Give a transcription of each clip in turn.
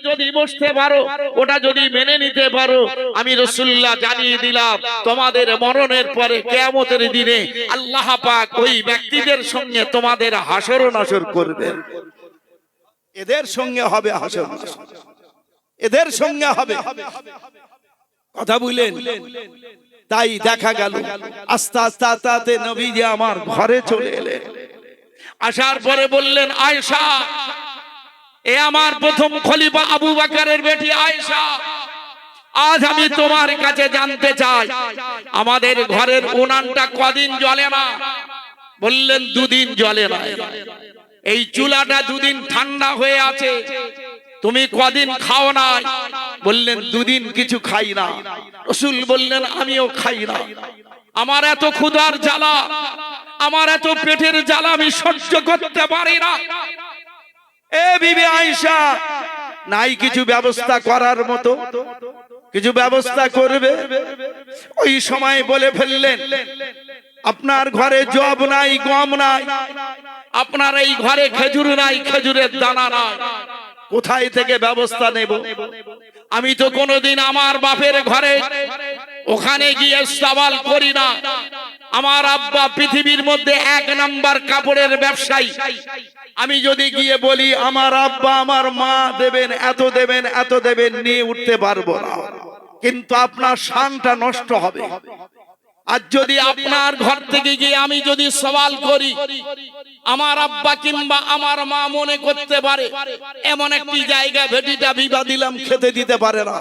যদি বসতে পারো, ওটা যদি মেনে নিতে পারো, আমি রাসূলুল্লাহ জানিয়ে দিলাম তোমাদের মরণের পরে কিয়ামতের দিনে আল্লাহ পাক ওই ব্যক্তিদের সঙ্গে তোমাদের হাসর নাসর করবেন। এদের সঙ্গে হবে হাসর নাসর, এদের সঙ্গে হবে। কথা বুঝলেন? তাই দেখা গেল আস্তে আস্তে আস্তে নবীজি আমার ঘরে চলে এলেন। আসার পরে বললেন, আয়েশা, এ আমার প্রথম খলিফা আবু বকরের বেটি আয়েশা, আজ আমি তোমার কাছে জানতে চাই আমাদের ঘরের উনানটা কদিন জ্বলে না? বললেন 2 দিন জ্বলে না। এই চুলাটা 2 দিন ঠান্ডা হয়ে আছে, তুমি কদিন খাও না? বললেন 2 দিন কিছু খাই না। রাসূল বললেন, আমিও খাই না। আমার এত ক্ষুধার জ্বালা, আমার এত পেটের জ্বালা আমি সহ্য করতে পারি না। এ বিবি আয়েশা, নাই কিছু ব্যবস্থা করার মতো? কিছু ব্যবস্থা করবে? ওই সময় বলে ফেললেন, আপনার ঘরে জব নাই, গম নাই, আপনার এই ঘরে খেজুর নাই, খেজুরের দানা নাই, কোথায় থেকে ব্যবস্থা নেব? আমি তো কোনোদিন আমার বাপের ঘরে ওখানে গিয়ে সওয়াল করি না। আমার আব্বা পৃথিবীর মধ্যে 1 নাম্বার কাপড়ের ব্যবসায়ী। আমি যদি গিয়ে বলি আমার আব্বা আমার মা দেবেন, এত দেবেন, এত দেবেন, নিয়ে উঠতে পারবো না, কিন্তু আপনার শানটা নষ্ট হবে। আর যদি আপনার ঘর থেকে গিয়ে আমি যদি সওয়াল করি, আমার আব্বা কিংবা আমার মা মনে করতে পারে এমন একটি জায়গা ভেটিটা বিবাহ দিলাম, খেতে দিতে পারে না,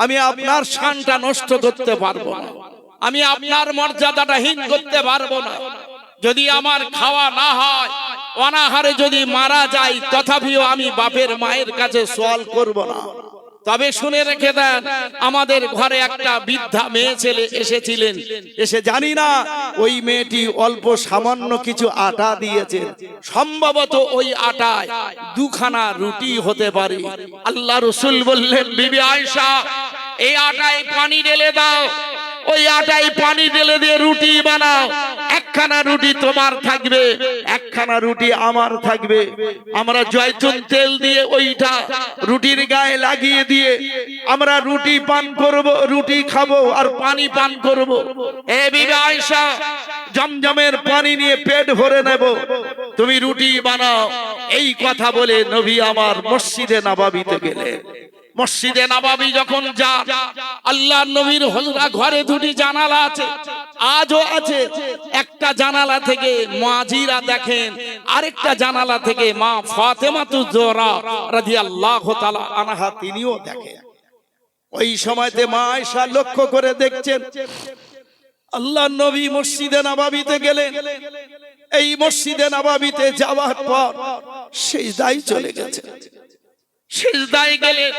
আমি আপনার শানটা নষ্ট করতে পারবো না, আমি আপনার মর্যাদাটা হীন করতে পারবো না। যদি আমার খাওয়া না হয়, অনাহারে যদি মারা যায়, তথাপিও আমি বাপের মায়ের কাছে সওয়াল করব না। তবে শুনে রেখে দেন, আমাদের ঘরে একটা বৃদ্ধা মেয়ে ছেলে এসেছিলেন। এসে জানি না ওই মেয়েটি অল্প সামান্য কিছু আটা দিয়েছে, সম্ভবত ওই আটায় 2 খানা রুটি হতে পারে। আল্লাহ রাসূল বললেন, বিবি আয়েশা, এই আটায় পানি ঢেলে দাও, ওই আটায় পানি ঢেলে দিয়ে রুটি বানাও। 1 খানা রুটি তোমার থাকবে, 1 খানা রুটি আমার থাকবে। আমরা জয়তুন তেল দিয়ে ওইটা রুটির গায়ে লাগিয়ে দিয়ে আমরা রুটি পান করব, রুটি খাবো আর পানি পান করব। এ বিবি আয়েশা, জমজমের পানি নিয়ে পেট ভরে নেব, তুমি রুটি বানাও। এই কথা বলে নবী আমার মসজিদে নববীতে গেলেন। মসজিদে নববী যখন যান, আল্লাহর নবীর হুজরা ঘরে 2টি জানালা আছে, আজও আছে। একটা জানালা থেকে মুয়াজিরা দেখেন, আরেকটা জানালা থেকে মা ফাতেমাতুজ জোহরা রাদিয়াল্লাহু তাআলা আনহা তিনিও দেখেন। ওই সময়তে মা আয়েশা লক্ষ্য করে দেখছেন, আল্লাহর নবী মসজিদে নববীতে গেলেন। এই মসজিদে নববীতে যাওয়ার পর সিজদায় চলে গেছেন। সিজদায় গেলেন,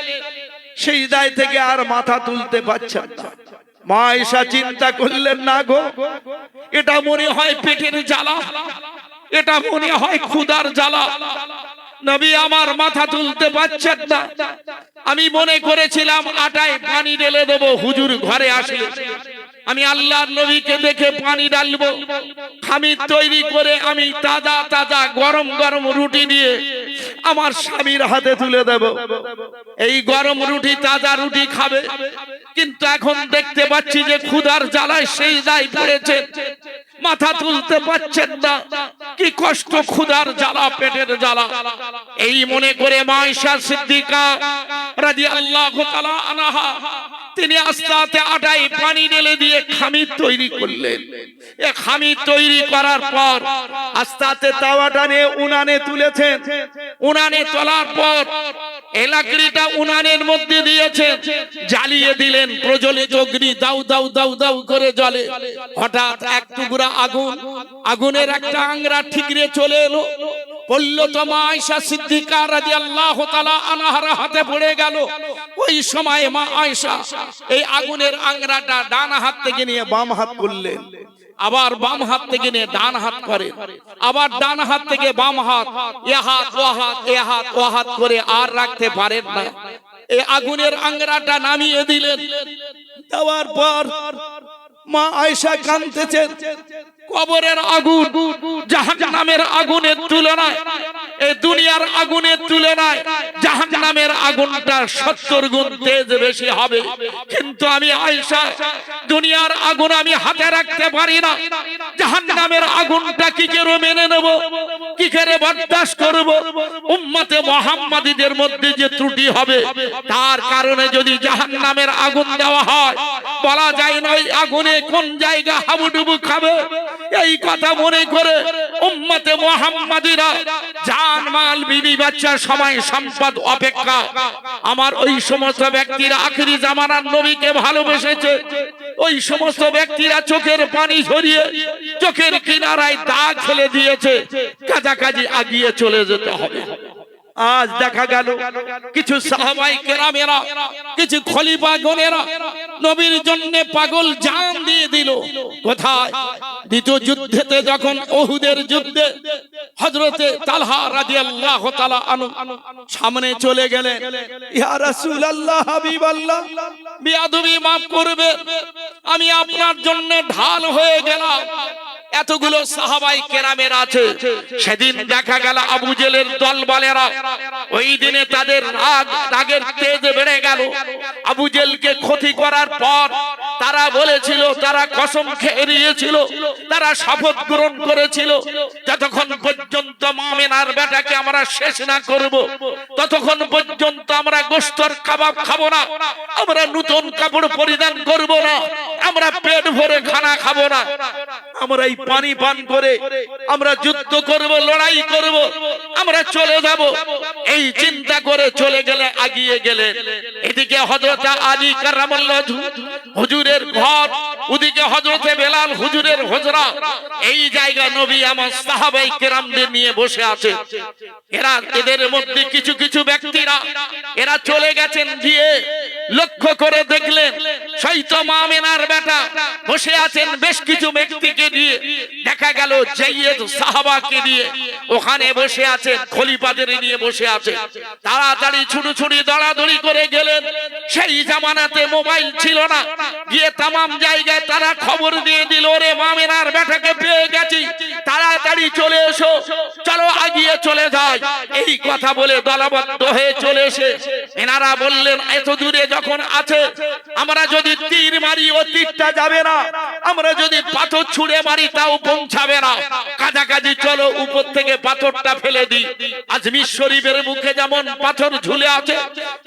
সিজদায় থেকে আর মাথা তুলতে পারছেন না। মা আয়েশা চিন্তা করলেন, না গো, এটা মনে হয় পেটের জ্বালা, এটা মনে হয় ক্ষুধার জ্বালা। নবী আমার মাথা তুলতে পারছেন না। আমি মনে করেছিলাম আটায় পানি ঢেলে দেব, হুজুর ঘরে আসলে আমি আল্লাহর নবীকে দেখে পানি ঢালবো। খামির তৈরি করে আমি তাজা তাজা গরম গরম রুটি দিয়ে আমার স্বামীর হাতে তুলে দেব, এই গরম রুটি তাজা রুটি খাবে। কিন্তু এখন দেখতে পাচ্ছি যে ক্ষুধার জ্বালায় সিজদায় পড়েছেন, মাথা তুলতে পারছেন না। কি কষ্ট, ক্ষুধার জ্বালা, পেটের জ্বালা। এই মনে করে মা আয়েশা সিদ্দিকা রাদিয়াল্লাহু তাআলা আনহা তিনি আস্তে আস্তে আটায় পানি ঢেলে দিয়ে খামির তৈরি করলেন। এই খামির তৈরি করার পর আস্তে আস্তে তাওয়াটা নিয়ে উনানে তুলেছেন। উনানে তোলার পর এই লাকড়িটা উনানের মধ্যে দিয়েছেন, জ্বালিয়ে দিলেন। প্রজ্বলিত অগ্নি দাউ দাউ দাউ দাউ করে জ্বলে। হঠাৎ এক টুকরা আগুন, আগুনের একটা আংরা ঠিকরে চলে এলো, পড়ল তো মা আয়েশা সিদ্দিকা রাদিয়াল্লাহু তাআলা আনহার হাতে পড়ে গেল। ওই সময় মা আয়েশা এই আগুনের আংরাটা ডান হাত থেকে নিয়ে বাম হাত করলেন, আবার বাম হাত থেকে নিয়ে ডান হাত করে, আবার ডান হাত থেকে বাম হাত, এ হাত ও হাত, এ হাত ও হাত করে আর রাখতে পারেন না। এই আগুনের আংরাটা নামিয়ে দিলেন। দেওয়ার পর মা আয়েশা কাঁদতেছেন। কবরের আগুন জাহান্নামের আগুনের তুলনায় এই দুনিয়ার আগুনের তুলনায় জাহান্নামের আগুনটা 70 গুণ তেজ বেশি হবে। কিন্তু আমি আয়েশা, দুনিয়ার আগুন আমি হাতে রাখতে পারি না, জাহান্নামের আগুনটা কি করে মেনে নেব, কি করে বরদাস্ত করব? উম্মতে মুহাম্মাদীদের মধ্যে যে ত্রুটি হবে, তার কারণে যদি জাহান্নামের আগুন দেওয়া হয়, বলা যায় না ওই আগুনে কোন জায়গা হাবুডুবু খাবে। এই কথা মনে করে উম্মতে মুহাম্মাদীরা জান মাল বিবি বাচ্চা সময় সম্পদ অপেক্ষা আমার ওই সমস্ত ব্যক্তিরা আখিরি জামানার নবীকে ভালোবেসেছে, ওই সমস্ত ব্যক্তিরা চোখের পানি ঝরিয়ে চোখের কিনারায় দাগ ফেলে দিয়েছে, কাছাকাছি আগিয়ে চলে যেতে হবে। আজ দেখা গেল কিছু সাহাবাই কেরামেরা, কিছু খলিফাগণেরা নবীর জন্য পাগল জান দিয়ে দিল। কোথায়? দ্বিতীয় যুদ্ধেতে যখন উহুদের যুদ্ধে হযরতে তালহা রাদিয়াল্লাহু তাআলা আনহু সামনে চলে গেলেন, ইয়া রাসূলুল্লাহ, হাবিবাল্লাহ, বিয়াদবি মাফ করবে, আমি আপনার জন্য ঢাল হয়ে গেলাম। এতগুলো সাহাবাই কেরামের আছে। সেদিন দেখা গেল আবু জেলের দলবলেরা, ওই দিনে তাদের রাগের তেজ বেড়ে গেল। আবু জেলকে ক্ষতি করার পর তারা বলেছিল, তারা কসম খেয়ে নিয়েছিল, তারা শপথ গ্রহণ করেছিল, যতক্ষণ পর্যন্ত মামেনার বেটাকে আমরা শেষ না করব, ততক্ষণ পর্যন্ত আমরা গোশতের কাবাব খাবো না, আমরা নতুন কাপড় পরিধান করব না, আমরা পেট ভরে খানা খাবো না, আমরা এই পানি পান করে আমরা যুদ্ধ করব, লড়াই করব, আমরা চলে যাব। এই চিন্তা করে চলে গেলে, আগিয়ে গেলেন। এদিকে হযরত আলী কারামাল্লাহু হুজুরের ঘর, ওদিকে হযরতে বেলাল হুজুরের হুজরা। এই জায়গা নবী আমার সাহাবায়ে কেরামদের নিয়ে বসে আছে। এদের মধ্যে কিছু কিছু ব্যক্তিরা এরা চলে গেছেন, গিয়ে লক্ষ্য করে দেখলেন শৈতো মামেনার বেটা বসে আছেন বেশ কিছু ব্যক্তিকে নিয়ে। দেখা গেল যায়েদ সাহাবাকে নিয়ে ওখানে বসে আছেন, খলিফাদের নিয়ে বসে আছে। তাড়াতাড়ি ছুটোছুটি দৌড়াদৌড়ি করে গেলেন। সেই জামানাতে মোবাইল ছিল না, গিয়ে তামাম জায়গায় তারা খবর দিয়ে দিল, ওরে মামেনার বেটাকে পেয়ে গেছি, তাড়াতাড়ি চলে এসো, চলো আগিয়ে চলে যাই। এই কথা বলে দলবদ্ধ হয়ে চলে এসে এনারা বললেন, এত দূরে যখন আছে, আমরা যদি তীর মারি ও তীরটা যাবে না, আমরা যদি পাথর ছুঁড়ে মারি তাও পৌঁছাবে না, কাছাকাছি চলো উপর থেকে পাথরটা ফেলে দিই। আজমির শরীফের মুখে যেমন পাথর ঝুলে আছে,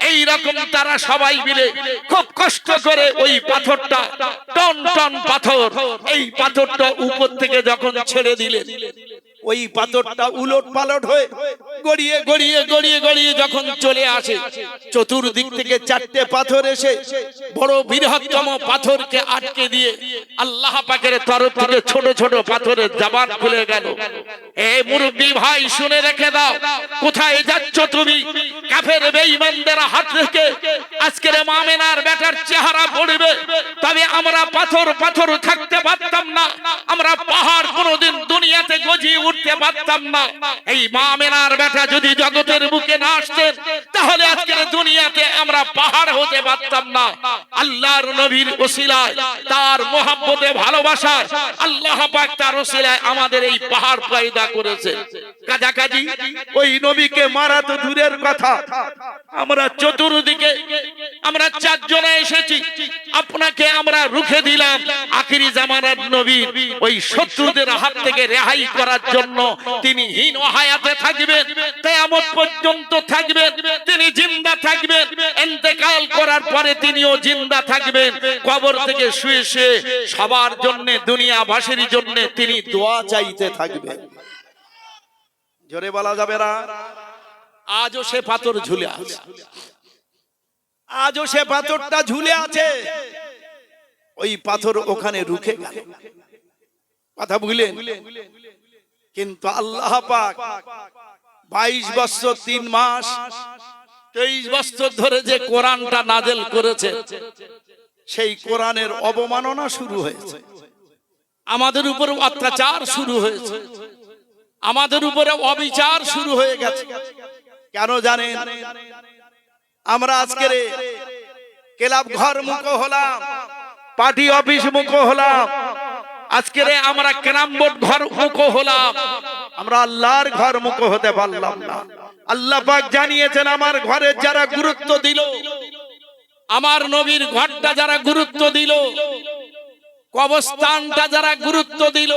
এই রকম তারা সবাই মিলে খুব কষ্ট করে ওই পাথরটা, টন টন পাথর, এই পাথরটা উপর থেকে যখন ছেড়ে দিলেন, ওই পাথরটা উলট পালট হয়ে গড়িয়ে গড়িয়ে গড়িয়ে গড়িয়ে যখন চলে আসে, চতুর্দিক থেকে চারটে পাথর এসে বড় বৃহত্তম পাথরকে আটকে দিয়ে আল্লাহ পাকের তরফ থেকে ছোট ছোট পাথরের জবান খুলে গেল। এই মুরব্বি ভাই শুনে রেখে দাও, কোথায় যাচ্ছ তুমি? কাফের বেঈমানদের হাত থেকে আজকের মামেনার বেটার চেহারা পড়বে। তবে আমরা পাথর পাথর থাকতে পারতাম না, আমরা পাহাড় কোনোদিন দুনিয়াতে গজিয়ে উঠতে পারতাম না। এই মামেনার বেটা যদি জগতের বুকে না আসতেন, তাহলে আজকের দুনিয়াতে আমরা পাহাড় হতে পারতাম না। আল্লাহর নবীর ওসিলায়, তার মহব্বতে ভালোবাসায় আল্লাহ পাক তার ওসিলায় আমাদের এই পাহাড় পয়দা করেছে। কাছাকাছি ওই নবীকে মারা তো দূরের কথা, আমরা চতুর্দিকে আমরা চারজনে এসেছি, আপনাকে আমরা রুখে দিলাম। আখিরি জামানার নবীর ওই শত্রুদের হাত থেকে রেহাই করার জন্য তিনি হীন হায়াতে থাকবেন, কিয়ামত পর্যন্ত থাকবেন, তিনি জিন্দা থাকবেন, ইন্তেকাল করার পরে তিনিও জিন্দা থাকবেন। কবর থেকে শুয়ে শুয়ে সবার জন্য, দুনিয়াবাসীর জন্য তিনি দোয়া চাইতে থাকবেন। জোরে বলা যাবে না? আজও সে পাথর ঝুলে আছে, আজও সে পাথরটা ঝুলে আছে। ওই পাথর ওখানে রুখে গেল, কথা বুঝলেন? কিন্তু আল্লাহ পাক 22 বছর 3 মাস 23 বছর ধরে যে কোরআনটা নাযিল করেছে, সেই কোরআনের অবমাননা শুরু হয়েছে, আমাদের উপরে অত্যাচার শুরু হয়েছে, আমাদের উপরে অবিচার শুরু হয়ে গেছে। কেন জানেন? আমরা আজকের ক্লাব ঘর মুখ হলাম, পার্টি অফিস মুখ হলাম, আজকের আমরা ক্যারাম বোর্ড ঘর মুখ হলাম, আমরা আল্লাহর ঘর মুখ হতে পারলাম না। আল্লাহ পাক জানিয়েছেন আমার ঘরের যারা গুরুত্ব দিল, আমার নবীর ঘরটা যারা গুরুত্ব দিল, কবরস্থানটা যারা গুরুত্ব দিল,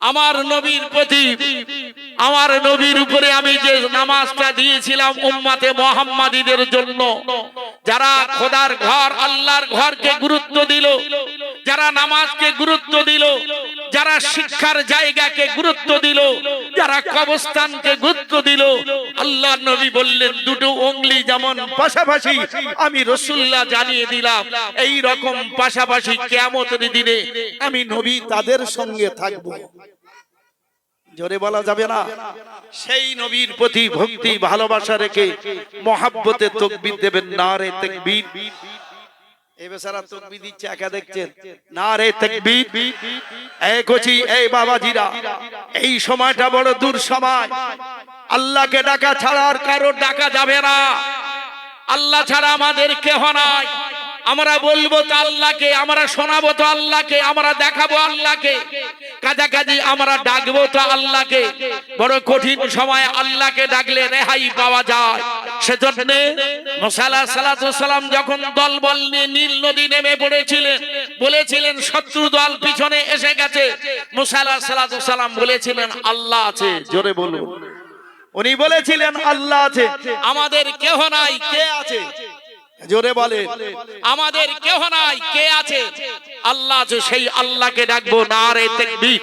আমার নবীর প্রতি, আমার নবীর উপরে আমি যে নামাজটা দিয়েছিলাম উম্মতে মুহাম্মাদীদের জন্য, যারা খোদার ঘর আল্লাহর ঘরকে গুরুত্ব দিল, যারা নামাজকে গুরুত্ব দিল, যারা শিক্ষার জায়গাকে গুরুত্ব দিল, যারা কবরস্থানকে গুরুত্ব দিল, আল্লাহর নবী বললেন দুটো উংলি যেমন পাশাপাশি আমি রাসূলুল্লাহ জানিয়ে দিলাম এই রকম পাশাপাশি কিয়ামতের দিনে আমি নবী তাদের সঙ্গে থাকব। জোরে বলা যাবে না? সেই নবীর প্রতি ভক্তি ভালোবাসা রেখে মহাব্বতে তাকবীর দেবেন, নারে তাকবীর। এই বেচারা তাকবীর দিচ্ছে, একা দেখছেন, নারে তাকবীর। এই কোচি, এই বাবাজিরা, এই সময়টা বড় দূর সময়। আল্লাহকে ডাকা ছাড়া আর কারো ডাকা যাবে না। আল্লাহ ছাড়া আমাদের কেহ নাই। আমরা বলবো তো আল্লাহকে, আমরা শোনাবো তো আল্লাহকে, আমরা দেখাবো আল্লাহকে, কাছাকাছি আমরা ডাকবো তো আল্লাহকে। বড় কঠিন সময় আল্লাহকে ডাকলে রেহাই পাওয়া যায়। সেজন্য মুসা আলাইহিস সালাম যখন দলবল নিয়ে নীল নদী নেমে পড়েছিলেন, বলেছিলেন শত্রু দল পিছনে এসে গেছে, মুসা আলাইহিস সালাম বলেছিলেন আল্লাহ আছে। জোরে বলুন। উনি বলেছিলেন আল্লাহ আছে, আমাদের কেহ নাই, কে আছে? জোরে বলে, আমাদের কেহ নাই, কে আছে? আল্লাহ আছে। সেই আল্লাহকে ডাকবো, নারে তাকবীর।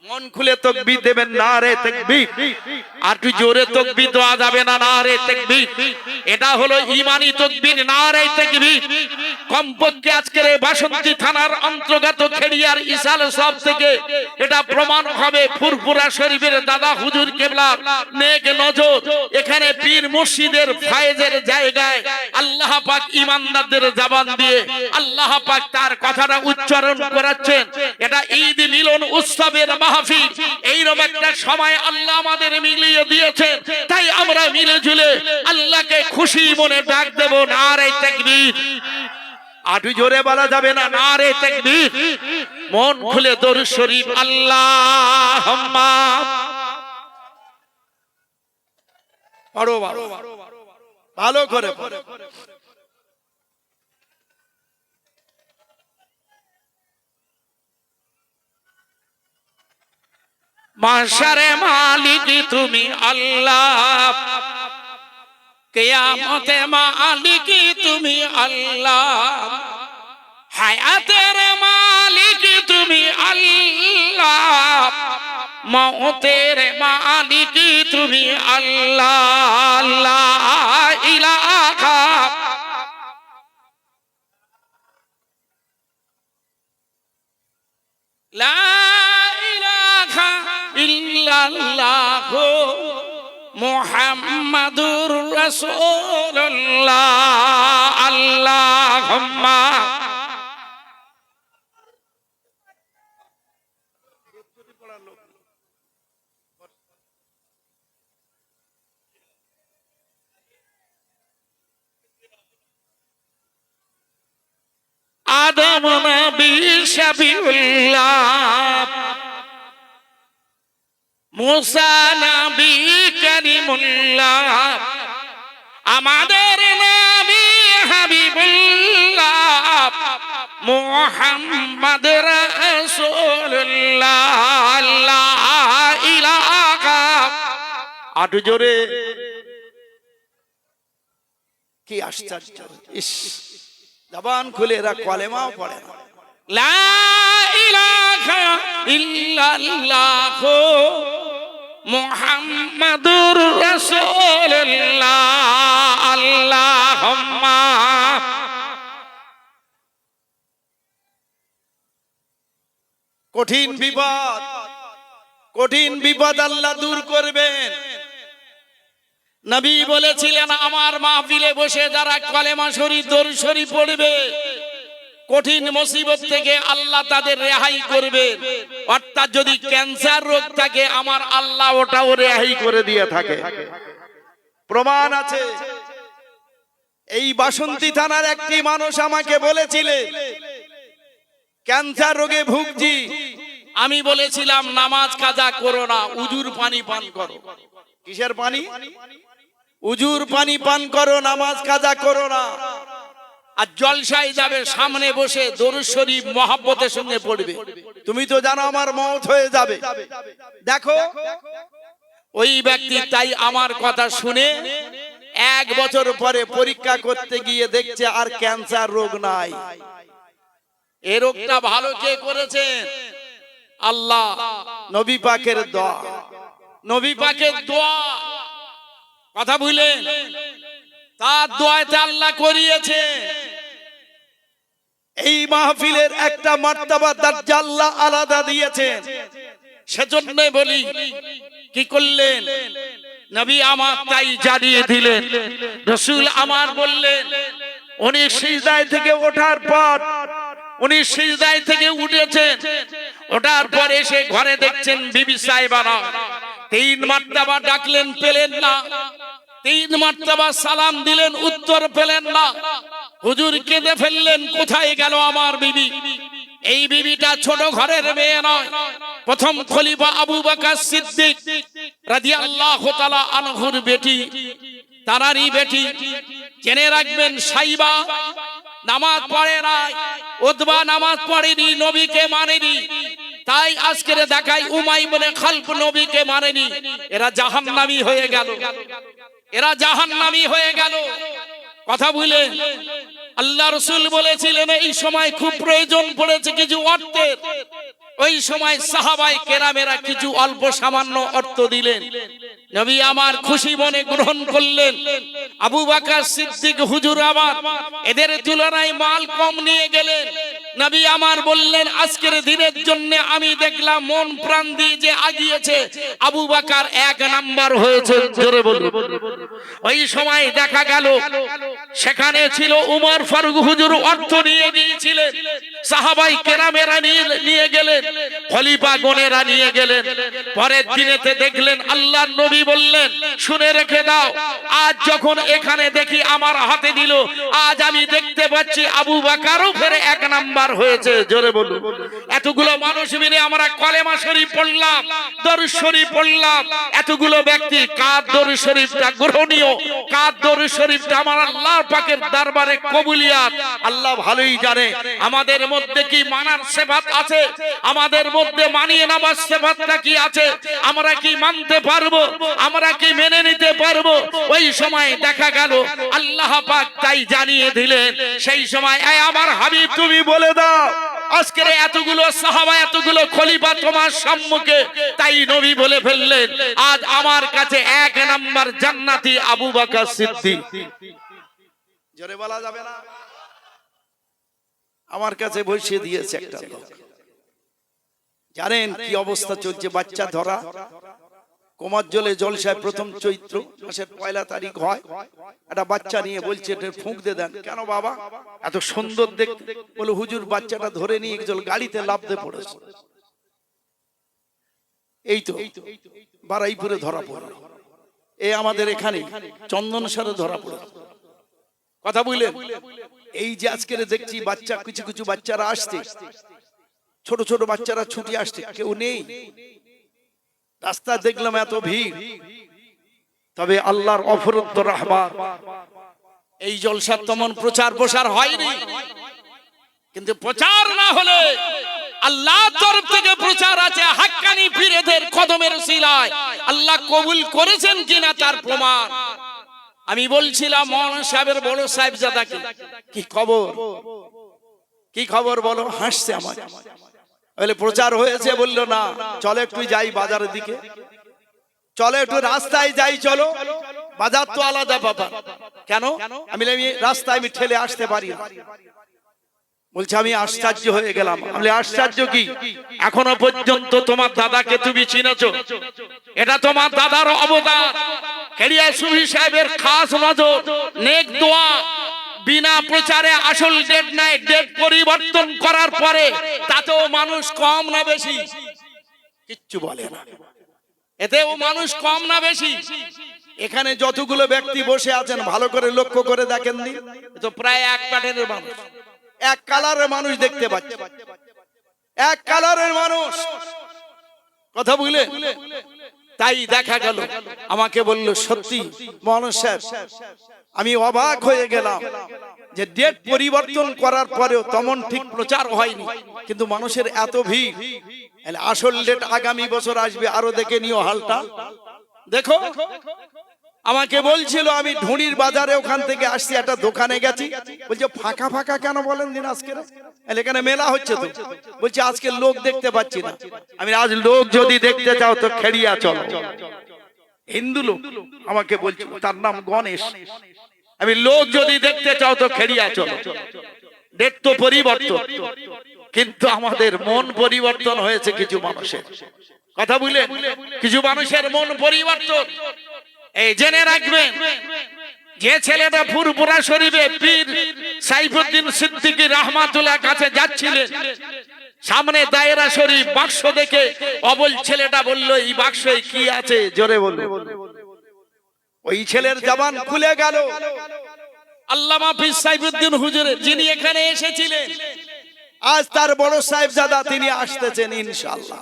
মন খুলে তাকবীর দেবেন, নারে তাকবীর। আর তুই জোরে তাকবীর দেওয়া যাবে না, নারে তাকবীর। এটা হলো ঈমানি তাকবীর, নারে তাকবীর। কমপক্ষে আজকের এই বাসন্তী থানার অন্তর্গত খেড়িয়ার ইসাল সব থেকে এটা প্রমাণ হবে ফুরফুরা শরীফের দাদা হুজুর কেবলার নেক নজর। এখানে পীর মুর্শিদের ফায়েজের জায়গায় আল্লাহ পাক ঈমানদারদের জবান দিয়ে আল্লাহ পাক তার কথাটা উচ্চারণ করাচ্ছেন। এটা ঈদ মিলন উৎসবের মাহফিল। এইরকম একটা সময় আল্লাহ আমাদের মিলিয়ে দিয়েছেন, তাই আমরা মিলে ঝুলে আল্লাহকে খুশি মনে ডাক দেব, নারে তাকবীর। আটু জোরে বলা যাবে না, নারে তাকবীর। মন খুলে দরুদ শরীফ আল্লাহুম্মা পড়ো, ভালো করে পড়ো। মাশারে মালিক তুমি আল্লাহ, কিয়ামতে মালিক তুমি আল্লাহ, হায়াতের মালিক তুমি আল্লাহ, মওতের মালিক তুমি আল্লাহ। লা ইলাহা লা ইলাহা ইল্লাল্লাহ মুহাম্মাদুর রাসূলুল্লাহ। আল্লাহুম্মা আদম নবী শফিউল্লাহ, মুসা নবী করিমুল্লাহ, আমাদের নবী হাবিবুল্লাহ, মুহাম্মদ রাসূলুল্লাহ। লা ইলাহা। আটু জোরে। কি আশ্চর্য! ইস, জবান খুলে এরা কলেমাও পড়ে না। লা ইলাহা ইল্লাল্লাহ মুহাম্মাদুর রাসূলুল্লাহ। আল্লাহুম্মা কঠিন বিপদ, কঠিন বিপদ আল্লাহ দূর করবেন। নবী বলেছিলেন আমার মাহফিলে বসে যারা কলেমা শরীফ দরুদ শরীফ পড়বে কঠিন মুসিবত থেকে আল্লাহ তাদের রেহাই করবে। অর্থাৎ যদি ক্যান্সার রোগ থাকে আমার আল্লাহ ওটাও রেহাই করে দিয়ে থাকে। প্রমাণ আছে। এই বাসন্তী থানার একটি মানুষ আমাকে বলেছিলেন ক্যান্সার রোগে ভুগছি, আমি বলেছিলাম নামাজ কাজা করো না, উজুর পানি পান করো। কিসের পানি? উজুর পানি পান করো, নামাজ কাজা করো না। আর জলসায় যাবে, সামনে বসে দরুদ শরীফ মহব্বতের সঙ্গে পড়বে। তুমি তো জানো আমার মওত হয়ে যাবে। দেখো ওই ব্যক্তি তাই আমার কথা শুনে 1 বছর পরে পরীক্ষা করতে গিয়ে দেখছে আর ক্যান্সার রোগ নাই। এ রোগটা ভালো কে করেছেন? আল্লাহ, নবী পাকের দোয়া। নবী পাকের দোয়া। কথা বুঝলেন? তার দোয়াতে আল্লাহ করিয়েছে। এই মাহফিলের একটা মার্তবা দরজা আল্লাহ আলাদা দিয়েছেন। সেজন্য বলি, কি করলেন নবী আমার তাই জানিয়ে দিলেন। রাসূল আমার বললেন, উনি সিজদায় থেকে ওঠার পর, উনি সিজদায় থেকে উঠেছেন, ওঠার পর এসে ঘরে দেখছেন বিবি সাহেবারা 3 মার্তবা ডাকলেন, পেলেন না। 3 মার্তবা সালাম দিলেন, উত্তর পেলেন না। হুজুর কেঁদে ফেললেন, কোথায় গেল আমার বিবি? এই বিবিটা ছোট ঘরের মেয়ে নয়, প্রথম খলিফা আবু বকর সিদ্দিক রাদিয়াল্লাহু তাআলা আনহুর বেটি, তারারই বেটি। জেনে রাখবেন, সাইবা নামাজ পড়ে নাই, উতবা নামাজ পড়েনি, নবীকে মানেনি। তাই আজকের দেখাই উমাই ইবনে খালফ নবীকে মানেনি। এরা জাহান্নামী হয়ে গেল, এরা জাহান্নামী হয়ে গেল। কথা বুঝলে? আল্লাহ রাসূল বলেছিলেন এই সময় খুব প্রয়োজন পড়েছে কিছু অর্থের। ওই সময় সাহাবায়ে কেরামেরা কিছু অল্প সামান্য অর্থ দিলেন। নবী আমার খুশি মনে গ্রহণ করলেন। আবু বকর সিদ্দিক হুজুর আমার এদের তুলনায় মাল কম নিয়ে গেলেন। নবী আমার বললেন, আজকের দিনের জন্য আমি দেখলাম মন প্রাণ দিয়ে যে আগিয়েছে, আবু বকর 1 নাম্বার হয়েছে। জোরে বলুন। ওই সময় দেখা গেল সেখানে ছিল উমর ফারুক হুজুর, অর্থ নিয়ে গিয়েছিলেন। সাহাবায়ে কেরামেরা নিয়ে গেলেন, খলিফা গণেরা নিয়ে গেলেন। পরের দিনেতে দেখলেন আল্লাহর নবী বললেন, শুনে রেখে দাও, আজ যখন এখানে দেখি আমার হাতে দিল, আজ আমি দেখতে পাচ্ছি আবু বকরও ফের 1 নাম্বার হয়েছে। জোরে বলুন। এতগুলো মানুষ মিলে আমরা কলেমা শরীফ পড়লাম, দরুদ শরীফ পড়লাম। এতগুলো ব্যক্তি কার দরুদ শরীফটা গ্রহণীয়, কার দরুদ শরীফটা আমার আল্লাহর পাকের দরবারে কবুলিয়াত, আল্লাহ ভালোই জানে। আমাদের মধ্যে কি মানার সিফাত আছে? আমাদের মধ্যে মানিয়ে নেবার সিফাতটা কি আছে? আমরা কি মানতে পারবো? আমরা কি মেনে নিতে পারবো? ওই সময় দেখা গেল আল্লাহ পাক তাই জানিয়ে দিলেন। সেই সময় এই আমার হাবিব তুমি বলে দাও, আজকের এতগুলো সাহাবা, এতগুলো খলিফা তোমার সম্মুখে, তাই নবী বলে ফেললেন, আজ আমার কাছে 1 নাম্বার জান্নাতি আবু বকর সিদ্দিক। জোরে বলা যাবে না? আমার কাছে বসিয়ে দিয়েছে একটা লোক। জানেন কি অবস্থা চলছে? বাচ্চা ধরা কোমার জলে জলসায় প্রথম চৈত্র মাসের 1 তারিখ হয়, একটা বাচ্চা নিয়ে বলছে এটা ফুঁক দিয়ে দেন। কেন বাবা? এত সুন্দর দেখতে। বলে হুজুর বাচ্চাটা ধরে নিয়ে একজন গাড়িতে লাফ দিয়ে পড়েছে। এই তো বারাইপুরে ধরা পড়ল। এই আমাদের এখানে চন্দনসারে ধরা পড়ল। কথা বুঝলেন? এই যে আজকে দেখছি বাচ্চা, কিছু কিছু বাচ্চারা আসছে, ছোট ছোট বাচ্চারা ছুটি আসছে, কেউ নেই। রাস্তা দেখলাম এত ভিড়। তবে আল্লাহর অফরন্ত রহমত, এই জলসার তেমন প্রচার প্রসার হয়নি। কিন্তু প্রচার না হলে আল্লাহর তরফ থেকে প্রচার আছে। হাক্কানি পীরদের কদমের শিলায় আল্লাহ কবুল করেছেন কিনা তার প্রমাণ। আমি বলছিলাম মাওলানা সাহেবের বড় সাহেবজাদাকে, কি খবর, কি খবর বলো? হাসছে আমার। বলে প্রচার হয়েছে। বললো না, চলো একটু যাই বাজারের দিকে, চলো একটু রাস্তায় যাই, চলো। বাজার তো আলাদা বাবা। কেন? আমি রাস্তায় আমি ঠেলে আসতে পারি না। বলছে আমি আশ্চর্য হয়ে গেলাম। আমি আশ্চর্য কি? এখনো পর্যন্ত তোমার দাদাকে তুমি চিনেছো? এটা তোমার দাদার অবদান। কেরিয়া সুফি সাহেবের খাস নজর, নেক দোয়া। বিনা প্রচারে আসল ডেট নাই, ডেট পরিবর্তন করার পরে তাতেও মানুষ কম না বেশি? কিচ্ছু বলে না। এতেও মানুষ কম না বেশি? এখানে যতগুলো ব্যক্তি বসে আছেন ভালো করে লক্ষ্য করে দেখেন নি, তো প্রায় 1 প্যাটার্নের মানুষ, 1 কালারের মানুষ দেখতে পাচ্ছি। এক কালারের মানুষ, কথা বুঝলে? তাই দেখা গেল, আমাকে বলল সত্যি মৌলানা সাহেব, আমি অবাক হয়ে গেলাম যে ডেট পরিবর্তন করার পরেও তেমন ঠিক প্রচার হয়নি, কিন্তু মানুষের এত ভিড়। আসল ডেট আগামী বছর আসবে, আরো দেখে নিও হালটা। দেখো, আমাকে বলছিল, আমি ঢুঁড়ির বাজারে ওখান থেকে আসছি, একটা দোকানে গেছি, বলছে ফাঁকা ফাঁকা কেন বলেন দিন আজকে? এখানে মেলা হচ্ছে তো। বলছে আজকে লোক দেখতে পাচ্ছি না। আমি আজ লোক যদি দেখতে চাও তো খেড়িয়া চলো। হিন্দু লোক আমাকে বলছে, তার নাম গণেশ। আমি লোক যদি দেখতে চাও তো খেড়িয়া চলো। ডেট তো পরিবর্তন, কিন্তু আমাদের মন পরিবর্তন হয়েছে কিছু মানুষের, কথা বুঝলেন? কিছু মানুষের মন পরিবর্তন। এই জেনে রাখবেন, যে ছেলেটা ফুরফুরা শরীফে পীর সাইফুদ্দিন সিদ্দিকী রাহমাতুল্লাহ কাছে যাচ্ছিলেন, সামনে দায়রা শরীফ বাক্স দেখে অবল ছেলেটা বলল, এই বাক্সে কি আছে? জোরে বলল। ওই ছেলের জবান খুলে গেল। আল্লামা পীর সাইফুদ্দিন হুজুর যিনি এখানে এসেছিলেন, আজ তার বড় সাহেবজাদা তিনি আসতেছেন ইনশাআল্লাহ।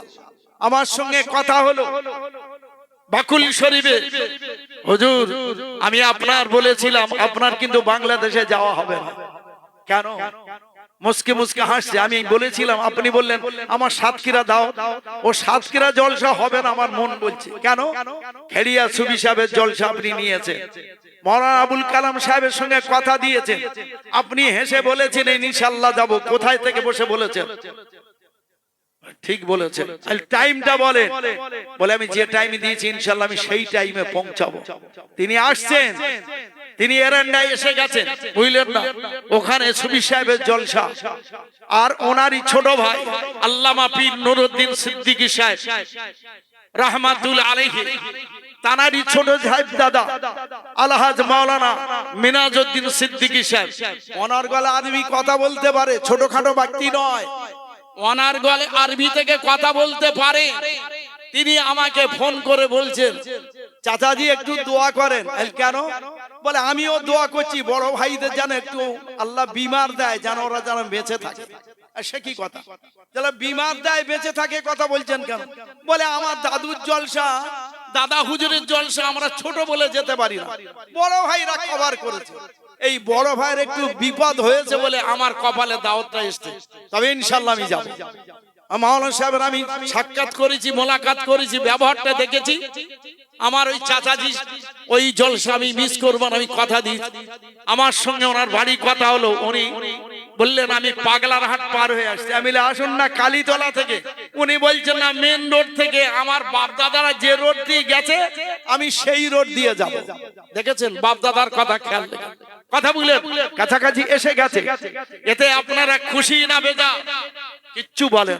আমার সঙ্গে কথা হলো বাকুল শরীফে, হুজুর আমি আপনার বলেছিলাম আপনার কিন্তু বাংলাদেশে যাওয়া হবে না। কেন? মুস্কি মুস্কি হাসছে। আমি বলেছিলাম, আপনি বললেন আমার সাতক্ষীরা দাও। ও সাতক্ষীরা জলসা হবে না, আমার মন বলছে। কেন? খেড়িয়া সুবি সাহেবের জলসা আপনি নিয়েছেন, মাওলানা আবুল কালাম সাহেবের সঙ্গে কথা দিয়েছেন, আপনি হেসে বলেছেন ইনশাআল্লাহ যাব। কোথায় থেকে বসে বলেছেন? ঠিক বলেছেন। টাইমটা বলেন। বলে আমি যে টাইমে দিয়েছি ইনশাআল্লাহ আমি সেই টাইমে পৌঁছাবো। তিনি আসছেন, তিনি এরান্ডায় এসে গেছেন, বুঝলেন না? ওখানে সুবি সাহেবের জলসা। আর ওনারই ছোট ভাই আল্লামা পীর নুরউদ্দিন সিদ্দিকী সাহেব রাহমাতুল্লাহ আলাইহি, তানারই ছোট সাহেব দাদা আলহাজ মাওলানা মিনাজউদ্দিন সিদ্দিকী সাহেব। ওনার গলা আরবি কথা বলতে পারে, ছোটখাটো ব্যক্তি নয়। ওনার গলে আরবি থেকে কথা বলতে পারে। তিনি আমাকে ফোন করে বলছেন, চাচাজি একটু দোয়া করেন। কেন? বলে আমিও দোয়া করছি, বড় ভাইদের যেন একটু আল্লাহ বিমার দেয়, যেন ওরা যেন বেঁচে থাকে। সে কি কথা? যারা বিমার দেয় বেঁচে থাকে, কথা বলছেন কেন? বলে আমার দাদুর জলসা, দাদা হুজুরের জলসা আমরা ছোট বলে যেতে পারি না, বড় ভাইরা কভার করেছে। এই বড় ভাইয়ের একটু বিপদ হয়েছে বলে আমার কপালে দাওয়াতটা এসেছে, তবে ইনশাআল্লাহ আমি যাব। মাওলানা সাহেবের আমি সাক্ষাৎ করেছি, মোলাকাত করেছি, ব্যবহারটা দেখেছি। আমার ওই চাচাজি ওই জলসা আমি মিস করব না, আমি কথা দিই। আমার সঙ্গে ওনার বাড়ি কথা হলো, উনি বললেন আমি পাগলার হাট পার হয়ে আসছি। আমি আসুন না কালীতলা থেকে। উনি বলছেন না, মেন রোড থেকে আমার বাপ দাদারা যে রোড দিয়ে গেছে আমি সেই রোড দিয়ে যাব। দেখেছেন বাপ দাদার কথা খেয়াল, কথা বুঝলেন? কাছাকাছি এসে গেছে। এতে আপনারা খুশি না বেজা? কিচ্ছু বলে।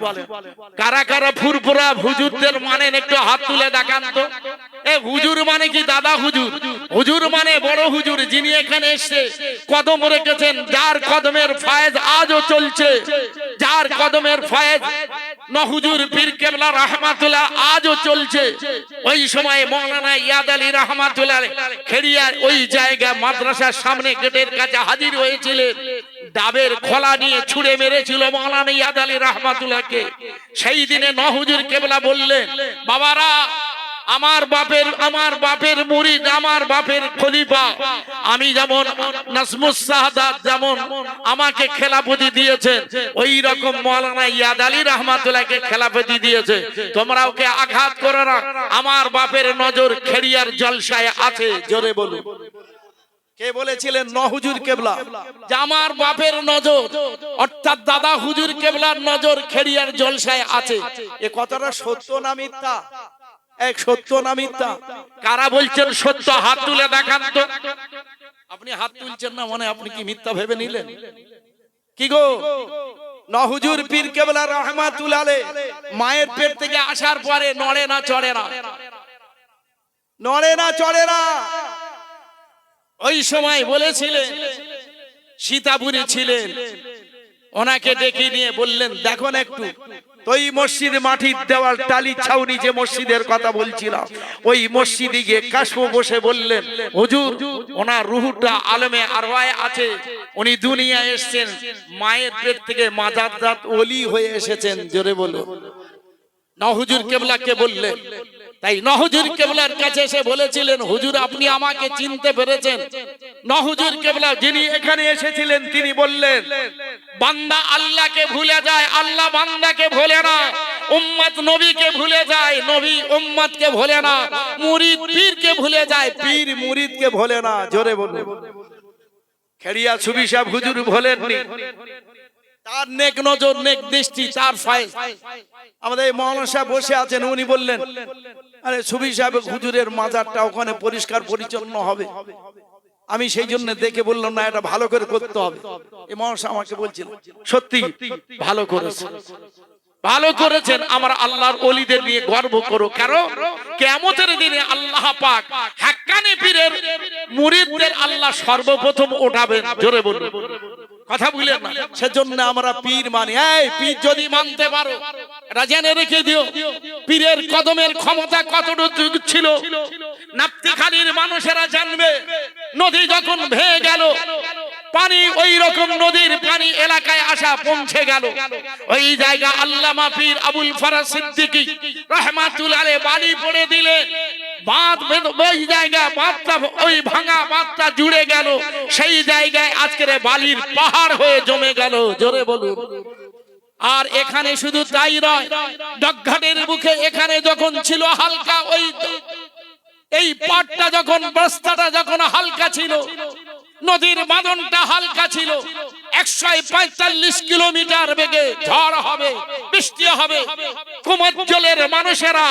কারা কারা ফুরফুরা হুজুরদের মানেন একটু হাত তুলে দেখান তো। এ হুজুর মানে কি দাদা হুজুর? হুজুর মানে বড় হুজুর, যিনি এখানে এসে কদম রেখেছেন, যার কদমের ফায়েজ আজও চলছে, যার কদমের ফায়েজ নহুজুর পীর কেবলা রাহমাতুল্লাহ আজও চলছে। ওই সময় মাওলানা ইয়াদ আলী রাহমাতুল্লাহ খেড়িয়ার ওই জায়গা মাদ্রাসার সামনে গেটের কাছে হাজির হয়েছিলেন। ডাবের খোলা নিয়ে ছুঁড়ে মেরেছিল মাওলানা ইয়াদ আলী রাহমাতুল্লাহকে। সেই দিনে নহুজুর কেবলা বললেন, বাবারা আমার বাপের মুরিদ, আমার বাপের খলিফা, আমি যেমন নাজমুস সাহাদাত যেমন আমাকে খেলাফতি দিয়েছেন, ওই রকম মাওলানা ইয়াদ আলী রাহমাতুল্লাহকে খেলাফতি দিয়েছে। তোমরা ওকে আঘাত করো না, আমার বাপের নজর খেড়িয়ার জলসায় আছে। জোরে বলুন। কে বলেছিলেন? নহুজুর কেবলা, যে আমার বাপের নজর অর্থাৎ দাদা হুজুর কেবলার নজর খেড়িয়ার জলসায় আছে। এ কথাটা সত্য না মিথ্যা? এক সত্য না মিথ্যা? কারা বলছেন সত্য? হাত তুলে দেখান তো। আপনি হাত তুলছেন না মানে আপনি কি মিথ্যা ভেবে নিলেন? কি গো, নহুজুর পীর কেবলা রাহমাতুল্লাহ আলাইহি মায়ের পেট থেকে আসার পরে নড়ে না চড়ে না, নড়ে না চড়ে না। ওই সময় বলেছিলেন, সীতাপুরী ছিলেন, ওনাকে ডেকে নিয়ে বললেন, দেখুন একটু ওই মসজিদ মাটির দেওয়াল টালি ছাউনি যে মসজিদের কথা বলছিলাম, ওই মসজিদে গিয়ে কাশফ বসে বললেন, হুজুর ওনার রুহটা আলমে আরওয়ায় আছে, উনি দুনিয়ায় এসেছেন মায়ের পেট থেকে মাজারজাত ওলি হয়ে এসেছেন, জোরে বলো। হুজুর কেবলাকে বললেন, তাই হুজুর কেবলার কাছে এসে বলেছিলেন, হুজুর আপনি আমাকে চিনতে পেরেছেন? হুজুর কেবলা যিনি এখানে এসেছিলেন তিনি বললেন, বান্দা আল্লাহকে ভুলে যায়, আল্লাহ বান্দাকে ভুলে না। উম্মত নবীকে ভুলে যায়, নবী উম্মতকে ভুলে না। মুরিদ পীরকে ভুলে যায়, পীর মুরিদকে ভোলে না, জোরে বলো। খেড়িয়া ছবি সাহেব হুজুর ভোলেননি, তার নেক নজর নেক দৃষ্টি, তার ফায়েজ। আমাদের মৌলানা সাহেব বসে আছেন, উনি বললেন, আরে ছবি সাহেব হুজুরের মাজারটা ওখানে পরিষ্কার পরিচ্ছন্ন হবে। আমি সেই জন্য দেখে বললাম না, এটা ভালো করে করতে হবে। এই মৌলানা সাহেব আমাকে বলছিলেন, সত্যি ভালো করেছেন, ভালো করেছেন। আমার আল্লাহর ওলিদের নিয়ে গর্ব করো, কারণ কিয়ামতের দিনে আল্লাহ পাক হাক্কানি পীরের মুরিদদের আল্লাহ সর্বপ্রথম ওঠাবেন, জোরে বলুন, কথা বুঝলেন না? সেজন্য আমরা পীর মানি। এই পীর যদি মানতে পারো, এটা জেনে রেখে দিও, পীরের কদমের ক্ষমতা কতটুকু ছিল নাপ্তিখালীর মানুষেরা জানবে। নদী যখন ভেঙে গেল, পানি ওই রকম নদীর পানি এলাকায় আসা পৌঁছে গেল, ওই জায়গা আল্লামা পীর আবুল ফরাজ সিদ্দিকী রাহমাতুল্লাহ আলাইহি বালি পড়ে দিলেন। বাঁধ ওই জায়গা বাঁধটা, ওই ভাঙা বাঁধটা জুড়ে গেল, সেই জায়গায় আজকের বালির পাহাড় হয়ে জমে গেল, জোরে বলুন। আর এখানে শুধু তাই নয়, ডকঘাটের বুকে এখানে যখন ছিল হালকা, ওই এই পাটটা যখন, বস্তাটা যখন হালকা ছিল, নদীর বাঁধনটা হালকা ছিল, 145 কিলোমিটার বেগে ঝড় হবে, বৃষ্টি হবে, কুমজ্জলের মানুষেরা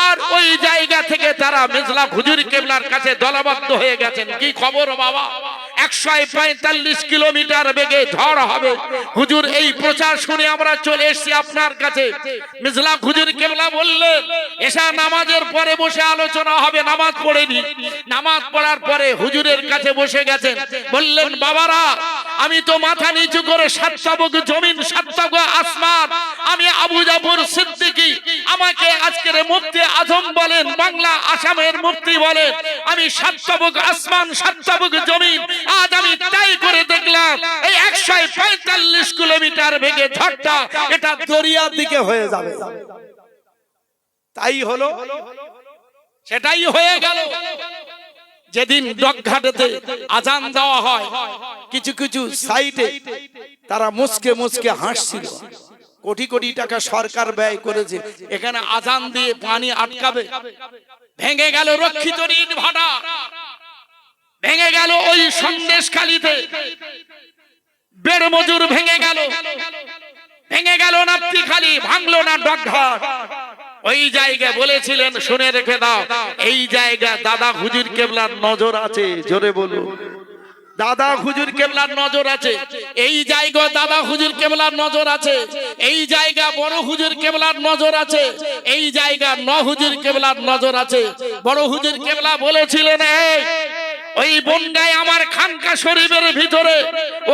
আর ওই জায়গা থেকে তারা মেজলা হুজুর কেবলার কাছে দলবদ্ধ হয়ে গেছেন। কি খবর বাবা? 145 কিলোমিটার বেগে ঝড় হবে। হুজুর এই প্রচার শুনে আমরা চলে এসেছি আপনার কাছে। মেজলা হুজুর কেবলা বললেন, এশা নামাজের পরে বসে আলোচনা হবে। নামাজ পড়েনি, নামাজ পড়ার পরে হুজুরের কাছে বসে গেছেন। বললেন, বাবারা, আমি তো মাথা নিচু করে 7 তাবুক জমিন, 7 তাবুক আসমান, আমি আবু জাফর সিদ্দিকী, আমাকে আজকের মুফতি আজম বলেন, বাংলা আসামের মুফতি বলেন, আমি 7 তাবুক আসমান, 7 তাবুক জমিন, আজ আমি তাই করে দেখলাম এই 145 কিলোমিটার বেগে ঝড়টা এটা দরিয়ার দিকে হয়ে যাবে। তাই হলো, সেটাই হয়ে গেল। যেদিন ডকঘাটেতে আজান দেওয়া হয়, কিছু কিছু সাইটে তারা মুচকে মুচকে হাসছিল। কোটি কোটি টাকা সরকার ব্যয় করেছে, এখানে আজান দিয়ে পানি আটকাবে। ভেঙে গেল রক্ষিত ঋণ ভাটা, ভেঙে গেল ওই সন্দেশখালীতে বেড় মজুর, ভেঙে গেল, ভেঙে গেল নাপ্তিখালী, ভাঙলো না ডকঘাট। ওই জায়গা বলেছিলেন, শুনে রেখে দাও, এই জায়গা দাদা হুজুর কেবলার নজর আছে, জোরে বলুন। দাদা হুজুর কেবলার নজর আছে এই জায়গা, দাদা হুজুর কেবলার নজর আছে এই জায়গা, বড় হুজুর কেবলার নজর আছে এই জায়গা, হুজুর কেবলার নজর আছে। বড় হুজুর কেবলা বলেছিলেন, ওই বনগায় আমার খানকা শরীফের ভিতরে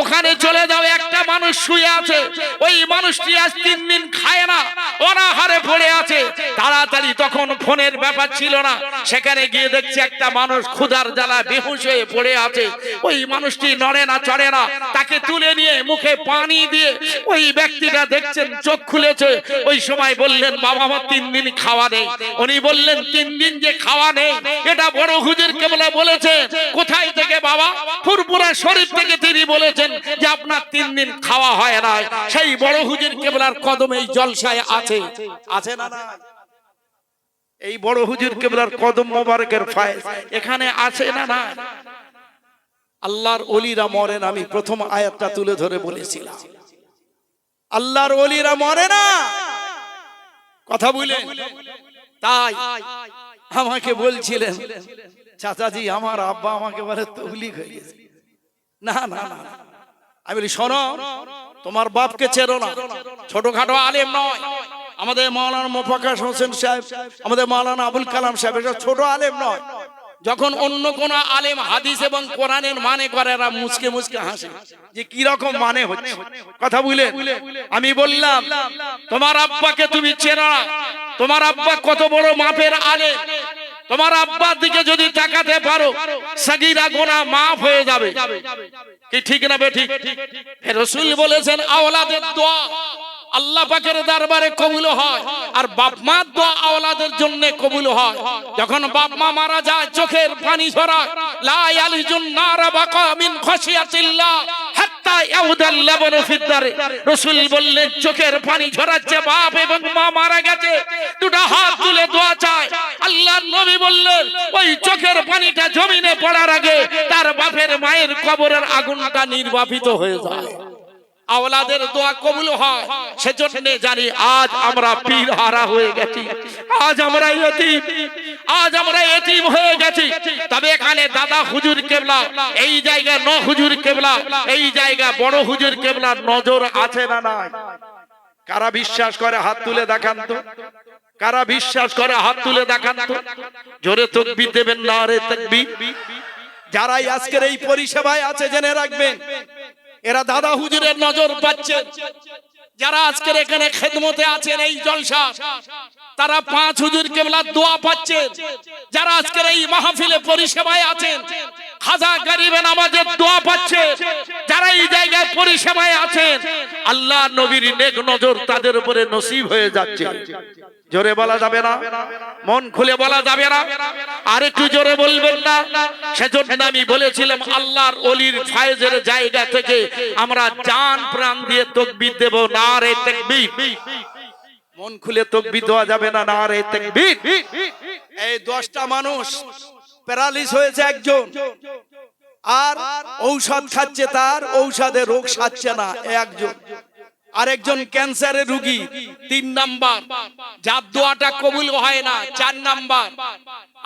ওখানে চলে যাও, একটা মানুষ শুয়ে আছে, ওই মানুষটি আজ 3 দিন খায় না, অনাহারে পড়ে আছে। তাড়াতাড়ি, তখন ফোনের ব্যাপার ছিল না, সেখানে গিয়ে দেখছি একটা মানুষ ক্ষুধার জ্বালা বেহুশ হয়ে পড়ে আছে। ওই মানুষটি নড়ে না, চড়ে না, তাকে তুলে নিয়ে মুখে পানি দিয়ে ওই ব্যক্তিটা দেখছেন চোখ খুলেছে। ওই সময় বললেন, বাবা আমার 3 দিন খাওয়া নেই। উনি বললেন, 3 দিন যে খাওয়া নেই, এটা বড় হুজুর কেবলা বলেছে। কোথায় থেকে বাবা? ফুরপুরা শরীফ থেকে তিনি বলেছেন যে আপনার 3 দিন খাওয়া হয় না। সেই বড় হুজুর কেবলার কদমে এই জলসায় আছে, আছে না? এই বড় হুজুর কেবলার কদম মোবারকের ফায়েজ এখানে আছে না? না। আল্লাহর ওলিরা মরেন, আমি প্রথম আয়াতটা তুলে ধরে বলেছিলাম, আল্লাহর ওলিরা মরে না, কথা বলেন। তাই আমাকে বলছিলেন, চাচাজি আমার আব্বা আমাকে বলে তবলিগ হয়ে গেছে। না না না, আমি বলি, শোনো, তোমার বাপকে চেনো না, ছোটখাটো আলেম নয়। আমাদের মাওলানা মোফাক্কার হোসেন সাহেব, আমাদের মাওলানা আবুল কালাম সাহেব, এটা ছোট আলেম নয়। যখন অন্য কোন আলেম হাদিস এবং কোরআনের মানে করে, এরা মুচকে মুচকে হাসে যে কি রকম মানে হচ্ছে, কথা বুঝলেন। আমি বললাম, তোমার আব্বাকে তুমি চেনো না, তোমার আব্বা কত বড় মাপের আলেম, তোমার আব্বার দিকে যদি তাকাতে পারো সাগীরা গুনাহ মাফ হয়ে যাবে। কি ঠিক না বেঠিক? রাসূল বলেছেন আওলাদের দোয়া আল্লাহ পাকের দরবারে কবুল হয়, আর বাপ মার দোয়া আওলাদের জন্য কবুল হয়। যখন বাপ মা মারা যায় চোখের পানি ঝরায়, লা ইয়ালিজুন নারা বাকা মিন খাশিয়াতিল্লাহ হাত্তা ইয়াউদাল লাবানু ফিদ্দারে। রাসূল বললেন চোখের পানি ঝরাচ্ছে বাপ এবং মা মারা গেছে, দুটো হাত তুলে দোয়া চায়। আল্লাহর নবী বললেন ওই চোখের পানিটা জমিনে পড়ার আগে তার বাপের মায়ের কবরের আগুনটা নির্বাপিত হয়ে যায়। আওলাদের দোয়া কবুল হয়। সেজন্য জানি আজ আমরা পীর হারা হয়ে গেছি, আজ আমরা এতিম হয়ে গেছি। তবে এখানে দাদা হুজুর কেবলা, এই জায়গায় ন হুজুর কেবলা, এই জায়গা বড় হুজুর কেবলার নজর আছে না নাই? কারা বিশ্বাস করে হাত তুলে দেখান তো? কারা বিশ্বাস করে হাত তুলে দেখান তো? জোরে তাকবীর দেবেন, নারে তাকবীর। যারাই আজকের এই পরিষেবায় আছে জেনে রাখবেন এরা দাদা হুজুরের নজর পাচ্ছে। যারা আজকের এখানে খেদমতে আছেন এই জলসা, তারা পাঁচ হুজুর কেবলার দোয়া পাচ্ছেন। যারা আজকের এই মাহফিলে পরিষেবায় আছেন খাজা গরিবে নামাজের দোয়া পাচ্ছে। যারা এই জায়গায় পরিষেবায় আছেন আল্লাহ নবীর নেক নজর তাদের উপরে নসিব হয়ে যাচ্ছে। জোরে বলা যাবে না? মন খুলে বলা যাবে না? আর একটু জোরে বলবেন না? সেজন্য আমি বলেছিলাম আল্লাহর ওলির ফায়েজের জায়গা থেকে আমরা জান প্রাণ দিয়ে তাকবীর দেব, নারে তাকবীর। মন খুলে তাকবীর দেওয়া যাবে না? নারে তাকবীর। এই 10টা মানুষ প্যারালিস হয়েছে একজন, আর ঔষধ খাচ্ছে, তার ঔষধে রোগ সারছে না একজন। আরেকজন ক্যান্সারের রোগী 3 নাম্বার, যার দোয়াটা কবুল হয় না 4 নাম্বার।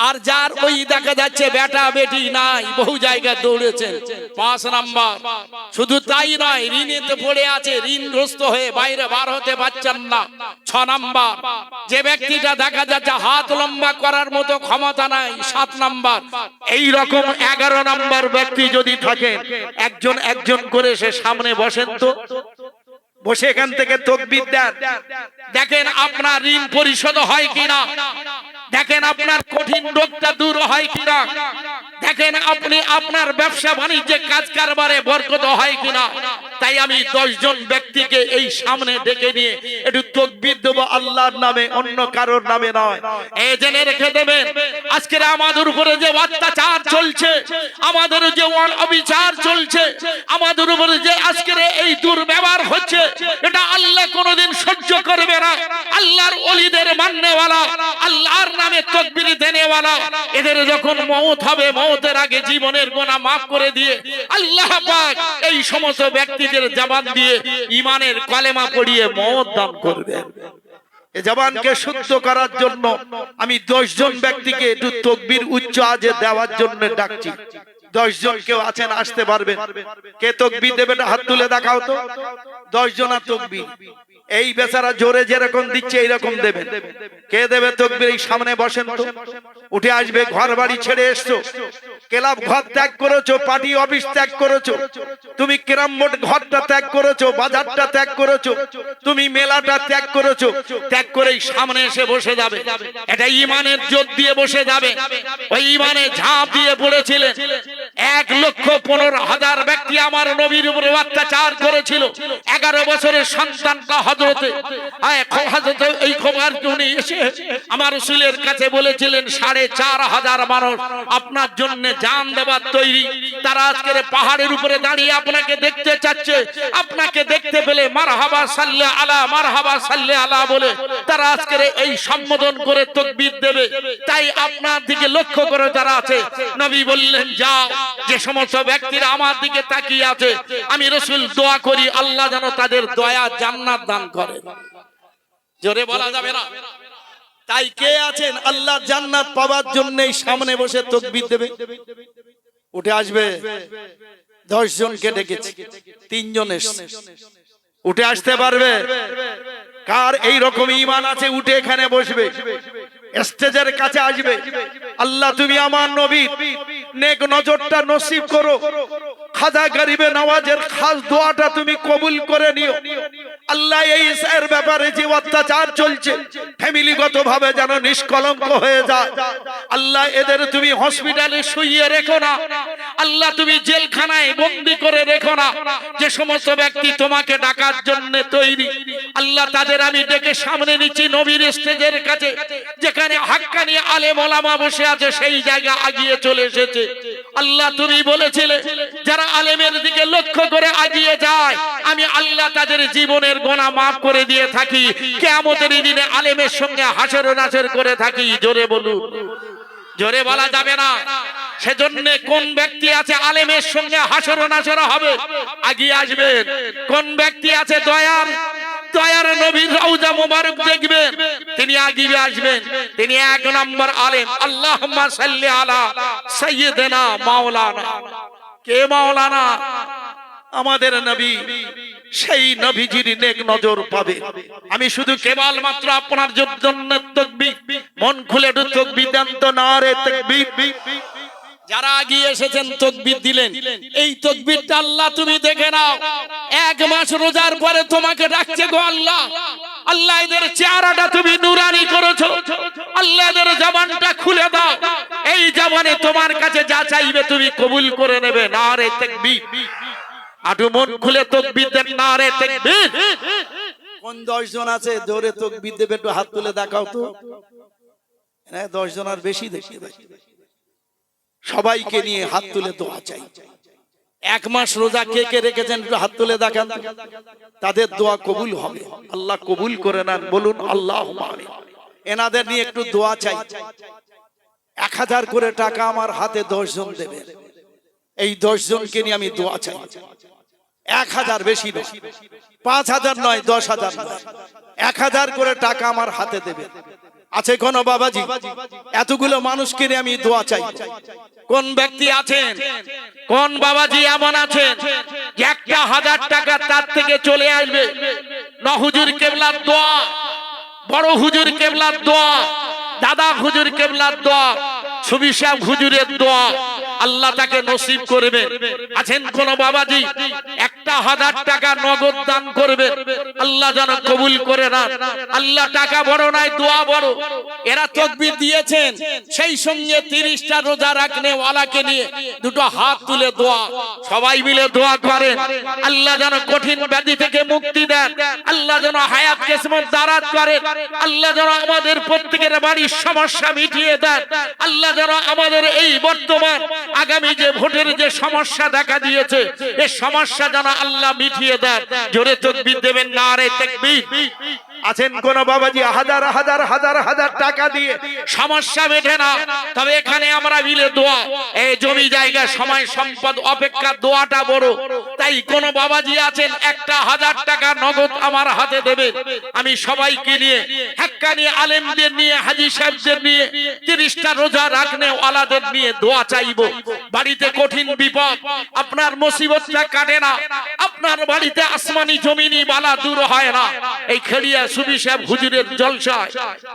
আর যার ওই দেখা যাচ্ছে বেটা বেটি নাই, বহু জায়গায় দৌড়েছেন 5 নাম্বার। শুধু তাই নয়, ঋণেতে পড়ে আছে, ঋণগ্রস্ত হয়ে বাইরে বার হতে পারছেন না 6 নাম্বার। যে ব্যক্তিটা দেখা যাচ্ছে হাত লম্বা করার মতো ক্ষমতা নাই 7 নাম্বার। এই রকম 11 নাম্বার ব্যক্তি যদি থাকেন, একজন একজন করে সে সামনে বসেন তো, বসে এখান থেকে তাকবীর দেন। দেখেন আপনার ঋণ পরিশোধ হয় কিনা, দেখেন আপনার কঠিন রোগটা দূর হয় কিনা, দেখেন আপনি আপনার ব্যবসা বাণিজ্যে কাজ কারবারে বরকত হয় কিনা। তাই আমি 10 জন ব্যক্তিকে এই সামনে ডেকে নিয়ে একটু তাকবীর দেব আল্লাহর নামে, অন্য কারোর নামে নয়। এই জেনে রেখে দেবেন আজকে আমাদের উপরে যে অত্যাচার চলছে, আমাদের যে অবিচার চলছে, আমাদের উপরে যে আজকে এই দুর্ব্যবহার হচ্ছে, এটা আল্লাহ কোনোদিন সহ্য করবে না। আল্লাহর ওলিদের মাননেওয়ালা, আল্লাহর নামে তাকবীর দেনেওয়ালা, এদের যখন মওত হবে মওতের আগে জীবনের গুনাহ মাফ করে দিয়ে আল্লাহ পাক এই সমস্ত ব্যক্তিদের জবান দিয়ে ঈমানের কালেমা পড়িয়ে মওত দান করবেন। এই জবানকে শুদ্ধ করার জন্য আমি 10 জন ব্যক্তিকে একটু তাকবীর উচ্চ আওয়াজে দেওয়ার জন্য ডাকছি। 10 জন কেউ আছেন, আসতে পারবেন? কে তাকবীর দেবে হাত তুলে দেখাও তো। 10 জনা তাকবীর। এই বেচারা জোরে যেরকম দিচ্ছে এইরকম দেবেন। কে দেবে তাকবীর? এই সামনে বসেন তো, উঠে আসবে। ঘর বাড়ি ছেড়ে এসছো, ক্লাব ঘর ত্যাগ করেছো, পার্টি অফিস ত্যাগ করেছো, তুমি ক্যারাম বোর্ড ঘরটা ত্যাগ করেছো, বাজারটা ত্যাগ করেছো, তুমি মেলাটা ত্যাগ করেছো। ত্যাগ করেই সামনে এসে বসে যাবে। এটা ঈমানের জোর দিয়ে বসে যাবে। ওই ঈমানে ঝাঁপ দিয়ে পড়েছিলেন 1,15,000 ব্যক্তি আমার নবীর উপরে অত্যাচার করেছিল। 11 বছরের সন্তানটা হযরতে এই খবর শুনে এসে আমার রাসূলের কাছে বলেছিলেন 4,500 মানুষ আপনার জন্য জান দেবার তৈরি। তারা আজকের পাহাড়ের উপরে দাঁড়িয়ে আপনাকে দেখতে চাচ্ছে। আপনাকে দেখতে পেলে মারহাবা সাল্লি আলা, মারহাবা সাল্লি আলা বলে তারা আজকের এই সম্বোধন করে তাকবীর দেবে। তাই আপনার দিকে লক্ষ্য করে যারা আছে, নবী বললেন যাও, যে সমস্ত ব্যক্তিরা আমার দিকে তাকিয়ে আছে আমি রাসূল দোয়া করি আল্লাহ যেন তাদের দয়া জান্নাত দান করে। জোরে বলা যাবে না? তাই কে আছেন আল্লাহ জান্নাত পাওয়ার জন্য সামনে বসে তাকবীর দেবে? উঠে আসবে। 10 জনকে ডেকেছি, 3 জন এসেছে। উঠে আসতে পারবে? কার এই রকম ঈমান আছে উঠে এখানে বসবে, স্টেজের কাছে আসবে। আল্লাহ তুমি আমার নবীর নেক নজরটা নসিব করো। খাজা গরিবে নওয়াজের খাস দোয়াটা তুমি কবুল করে নিও। আল্লাহ এই এর ব্যাপারে যে অত্যাচার চলছে ফ্যামিলিগত ভাবে যেন নিষ্কলঙ্ক হয়ে যায়। আল্লাহ এদের তুমি হসপিটালে শুইয়ে রেখো না, আল্লাহ তুমি জেলখানায় বন্দী করে রেখো না। যে সমস্ত ব্যক্তি তোমাকে ডাকার জন্য তৈরি, আল্লাহ তাদের আমি ডেকে সামনে নিচ্ছি নবীর স্টেজের কাছে, যেখানে হাক্কানি আলেম ওলামা বসে আছে সেই জায়গা আগিয়ে চলে এসেছে। আল্লাহ তুমি বলেছিলে যারা আলেমের দিকে লক্ষ্য করে আগিয়ে যায় আমি আল্লাহ তাদের জীবনের গুনাহ মাফ করে দিয়ে থাকি, কিয়ামতের দিনে আলেমের সঙ্গে হাসর নাসর করে থাকি। জোরে বলুন। জোরে বলা যাবে না। সেজন্য কোন ব্যক্তি আছে আলেমের সঙ্গে হাসর নাসর হবে, আগিয়ে আসবেন। কোন ব্যক্তি আছে দয়ার নবীর রওজা মোবারক দেখবেন, তিনি আগিয়ে আসবেন। তিনি এক নম্বর আলেম। আল্লাহুম্মা সাল্লি আলা সাইয়্যিদিনা মাওলানা। কে মাওলানা? আমাদের নবী। সেই নবীজির নেক নজর পাবে। আমি শুধু কেবল মাত্র আপনার জন্য তাকবীর, মন খুলে একটু তাকবীর দেন তো, নারে তাকবীর। যারা আগিয়ে এসেছেন তাকবীর দিলেন, এই তাকবীরটা আল্লাহ তুমি দেখে নাও। এক মাস রোজার পরে তোমাকে ডাকছে গো আল্লাহ। আল্লাহ এদের চেহারাটা তুমি নূরানি করেছো, আল্লাহ এদের জবানটা খুলে দাও। এই জবানে তোমার কাছে যা চাইবে তুমি কবুল করে নেবে। নারে তাকবীর। আটু মন খুলে তাকবীর দেন, নারে তাকবীর। কোন 10 জন আছে জোরে তাকবীর দেবে? একটু হাত তুলে দেখাও তো। 10 জন আর বেশি দেখি। সবাইকে নিয়ে হাত তুলে দোয়া চাই। এক মাস রোজা কে কে রেখেছেন একটু হাত তুলে দেখান, তাদের দোয়া কবুল হবে। আল্লাহ কবুল করে নেন, বলুন আল্লাহুম্মা আমিন। এনাদের নিয়ে একটু দোয়া চাই। 1000 করে টাকা আমার হাতে 10 জন দেবে। এই 10 জনকে নিয়ে আমি দোয়া চাই। 1000 বেশি নয়, 5000 নয়, 10,000 নয়, 1000 করে টাকা আমার হাতে দেবে। আছে কোন বাবাজি? এতগুলো মানুষকে নিয়ে আমি দোয়া চাই। কোন ব্যক্তি আছেন, কোন বাবাজি এমন আছেন যে 1000 টাকা তার থেকে চলে আসবে? না হুজুর কেবলার দোয়া, বড় হুজুর কেবলার দোয়া, দাদা হুজুর কেবলার দোয়া, ছবি সাহেব হুজুরের দোয়া আল্লাহ তাকে নসিব করবে। আছেন কোন বাবাজি 1000 টাকা নগদ দান করবে? আল্লাহ যেন কবুল করে না। আল্লাহ টাকা বড় নয়, দোয়া বড়। এরা তাকবীর দিয়েছেন, সেই সঙ্গে 30টা রোজা রাখনে ওয়ালাকে নিয়ে দুটো হাত তুলে দোয়া, সবাই মিলে দোয়া করেন। আল্লাহ যেন কঠিন ব্যাধি থেকে মুক্তি দেন, আল্লাহ যেন হায়াত কিসমত দারাজ করেন, আল্লাহ যেন আমাদের প্রত্যেকের বাড়ির সমস্যা মিটিয়ে দেন, আল্লাহ যেন আমাদের এই বর্তমান আগামী যে ভোটের যে সমস্যা দেখা দিয়েছে এই সমস্যা যেন আল্লাহ মিটিয়ে দেন। জোরে তাকবীর দেবেন, নারে তাকবীর। আছেন কোন বাবাজি হাজার হাজার হাজার হাজার টাকা দিয়ে সমস্যা মেটে না, তবে এখানে আমরা মিলে দোয়া, এই জমি জায়গা সময় সম্পদ অপেক্ষা দোয়াটা বড়। তাই কোন বাবাজি আছেন 1000 টাকা নগদ আমার হাতে দেবে, আমি সবাইকে নিয়ে হাক্কানি আলেমদের নিয়ে হাজী সাহেবদের নিয়ে 30টা রোজা রাখনে ওয়ালাদের নিয়ে দোয়া চাইবো। বাড়িতে কঠিন বিপদ, আপনার মুসিবতটা কাটে না, আপনার বাড়িতে আসমানি জমিনি বালা দূর হয় না, এই খেলিয়া সুবি সাহেব হুজুরের জলসায়,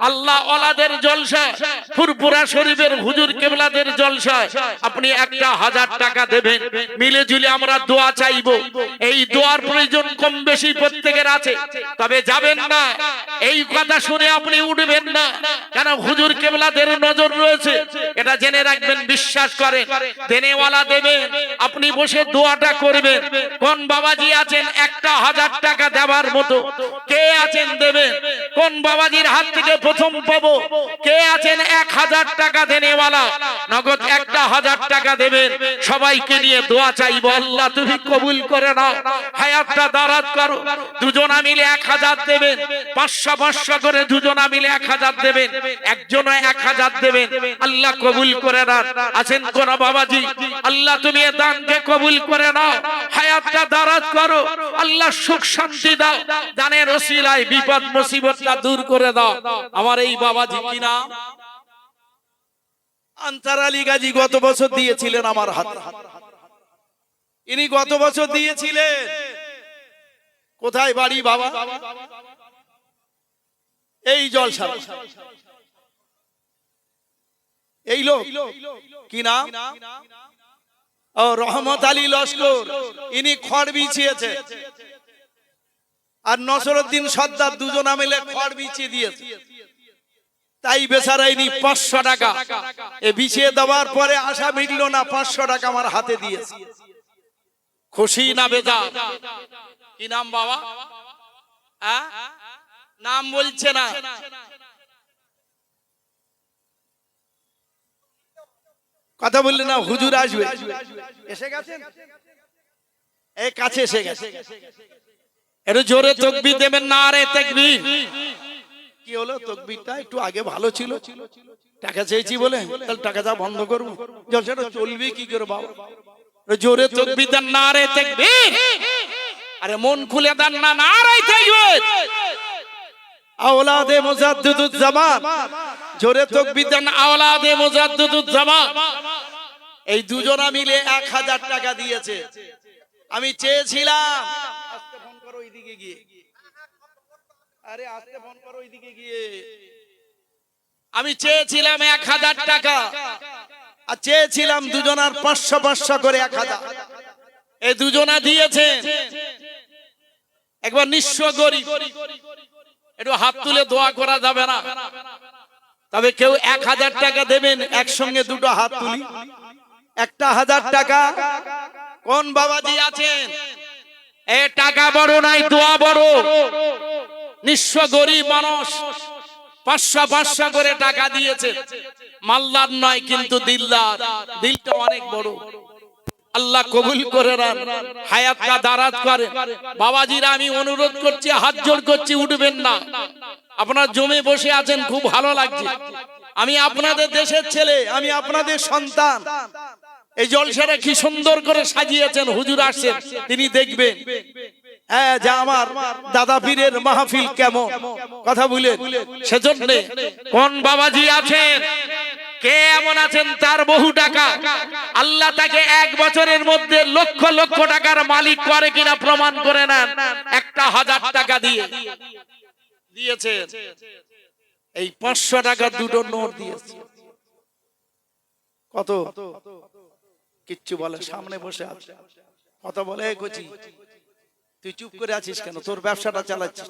আল্লাহ ওয়ালাদের জলসায়, ফুরপুরা শরীফের হুজুর কেবলাদের জলসায় আপনি 1000 টাকা দেবেন। মিলে ঝুলে আমরা দোয়া চাইবো। এই দোয়ার প্রয়োজন কম বেশি প্রত্যেকের আছে, তবে যাবেন না এই কথা শুনে আপনি উঠবেন না, কেন হুজুর কেবলাদের নজর রয়েছে, এটা জেনে রাখবেন, বিশ্বাস করেন। দেনেওয়ালা দেবেন, আপনি বসে দোয়াটা করবেন। কোন বাবাজি আছেন 1000 টাকা দেওয়ার মতো? কে আছেন দেবেন? কোন বাবাজির হাত থেকে প্রথম পাবো? কে আছেন 1000 টাকা দেনেওয়ালা? নগদ 1000 টাকা দেবেন। সবাইকে নিয়ে দোয়া চাইবো, আল্লাহ তুমি কবুল করে নাও, হায়াতটা দারাজ করো। দুজনা মিলে 1000 দেবেন, 500 করে দুজনা মিলে 1000 দেবেন, একজনে 1000 দেবেন, আল্লাহ কবুল করে নাও। আছেন কোন বাবাজি? আল্লাহ তুমি এই দানকে কবুল করে নাও, হায়াতটা দারাজ করো, আল্লাহ সুখ শান্তি দাও, দানের ওসিলায় বিপদ মুসিবতটা দূর করে দাও। আমার এই বাবাজি কি নাম? আনসার আলী গাজী গত বছর দিয়েছিলেন আমার হাতে। ইনি গত বছর দিয়েছিলেন। কোথায় বাড়ি বাবা? এই জলসা। এই লোক কি নাম? ও রহমত আলী লস্কর, ইনি খড় বিছিয়েছে, আর নসরুদ্দিন সর্দার দুজনা মিলে খড় বিছিয়ে দিয়েছে। তাই বেচারা ইনি 500 টাকা এ বিছিয়ে দেওয়ার পরে আশা মিটল না, 500 টাকা আমার হাতে দিয়েছে। খুশি না বেজার? কি নাম বাবা? নাম বলছে না। কথা বললে না, হুজুর আসবে। এসে গেছেন, এই কাছে এসে গেছে। একটু জোরে তাকবীর দেবেন, নারে তাকবীর। কি হলো, তাকবীরটা একটু আগে ভালো ছিল, টাকা চেয়েছি বলে তাহলে টাকাটা বন্ধ করবো, জলসাটা চলবে কি করে বাবা? জোরে তাকবীর দেন, নারে তাকবীর। আরে মন খুলে দেন না, নারে তাকবীর। আওলাদে মুজাদ্দিদুজ জামান, জোরে তাকবীর দেন, আওলাদে মুজাদ্দিদুজ জামান। এই দুজনা মিলে 1000 টাকা দিয়েছে। আমি চেয়েছিলাম, আস্তে ফোন করো ওইদিকে গিয়ে, আরে আস্তে ফোন করো ওইদিকে গিয়ে। আমি চেয়েছিলাম 1000 টাকা, আর চেয়েছিলাম দুজনার 500 করে 1000। এই দুজনা দিয়েছে। একবার নিঃস্ব গরিব, একটু হাত তুলে দোয়া করা যাবে না? তবে কেউ 1000 টাকা দেবেন, একসঙ্গে দুটো হাত তুলি। 1000 টাকা কোন বাবাজি আছেন? এ টাকা বড় নাই, দোয়া বড়। নিঃস্ব গরিব মানুষ 500 করে টাকা দিয়েছে। মাল্লার নয় কিন্তু দিলদার, দিলটা অনেক বড়। আল্লাহ কবুল করে নেন, হায়াতটা দারাজ করে। বাবাজিরা আমি অনুরোধ করছি, হাত জোড় করছি, উঠবেন না। আপনারা জমে বসে আছেন, খুব ভালো লাগছে। আমি আপনাদের দেশের ছেলে, আমি আপনাদের সন্তান। এই জলসাটা কি সুন্দর করে সাজিয়েছেন, হুজুর আসছেন, তিনি দেখবেন। হ্যাঁ, যা আমার দাদা পীরের মাহফিল কেমন, কথা বলে। সেজন্য কোন বাবাজি আছেন, কে এমন আছেন তার বহু টাকা, আল্লাহ তাকে 1 বছরের মধ্যে লক্ষ লক্ষ টাকার মালিক করে কিনা প্রমাণ করে নেন। 1000 টাকা দিয়ে দিয়েছে। এই 500 টাকার দুটো নোট দিয়েছে। কত? কিচ্ছু বলে, সামনে বসে আছে, কথা বলে। কচি, তুই চুপ করে আছিস কেন? তোর ব্যবসাটা চালাচ্ছিস,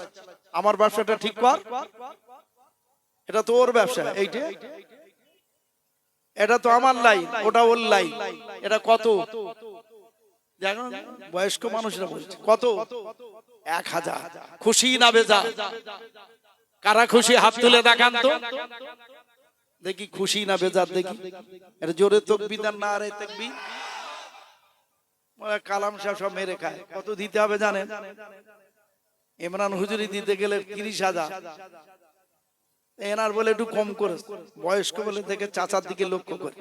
আমার ব্যবসাটা ঠিক কর। এটা তোর ব্যবসা, এইটা এটা তো আমার লাইন, ওটা ওর লাইন। এটা কত জানো? বয়স্ক মানুষরা বলছে কত? 1000। খুশি না বেজার? কারা খুশি হাত তুলে দেখান তো দেখি, খুশি না বেজার দেখি। এটা জোরে তাকবীর দেন, নারে তাকবীর। কালাম সাহেব সব মেরে খায়। কত দিতে হবে জানেন? ইমরান হুজুরি দিতে গেলে 30,000, এনার বলে একটু কম করে, বয়স্ক বলে দেখে চাচার দিকে লক্ষ্য করে,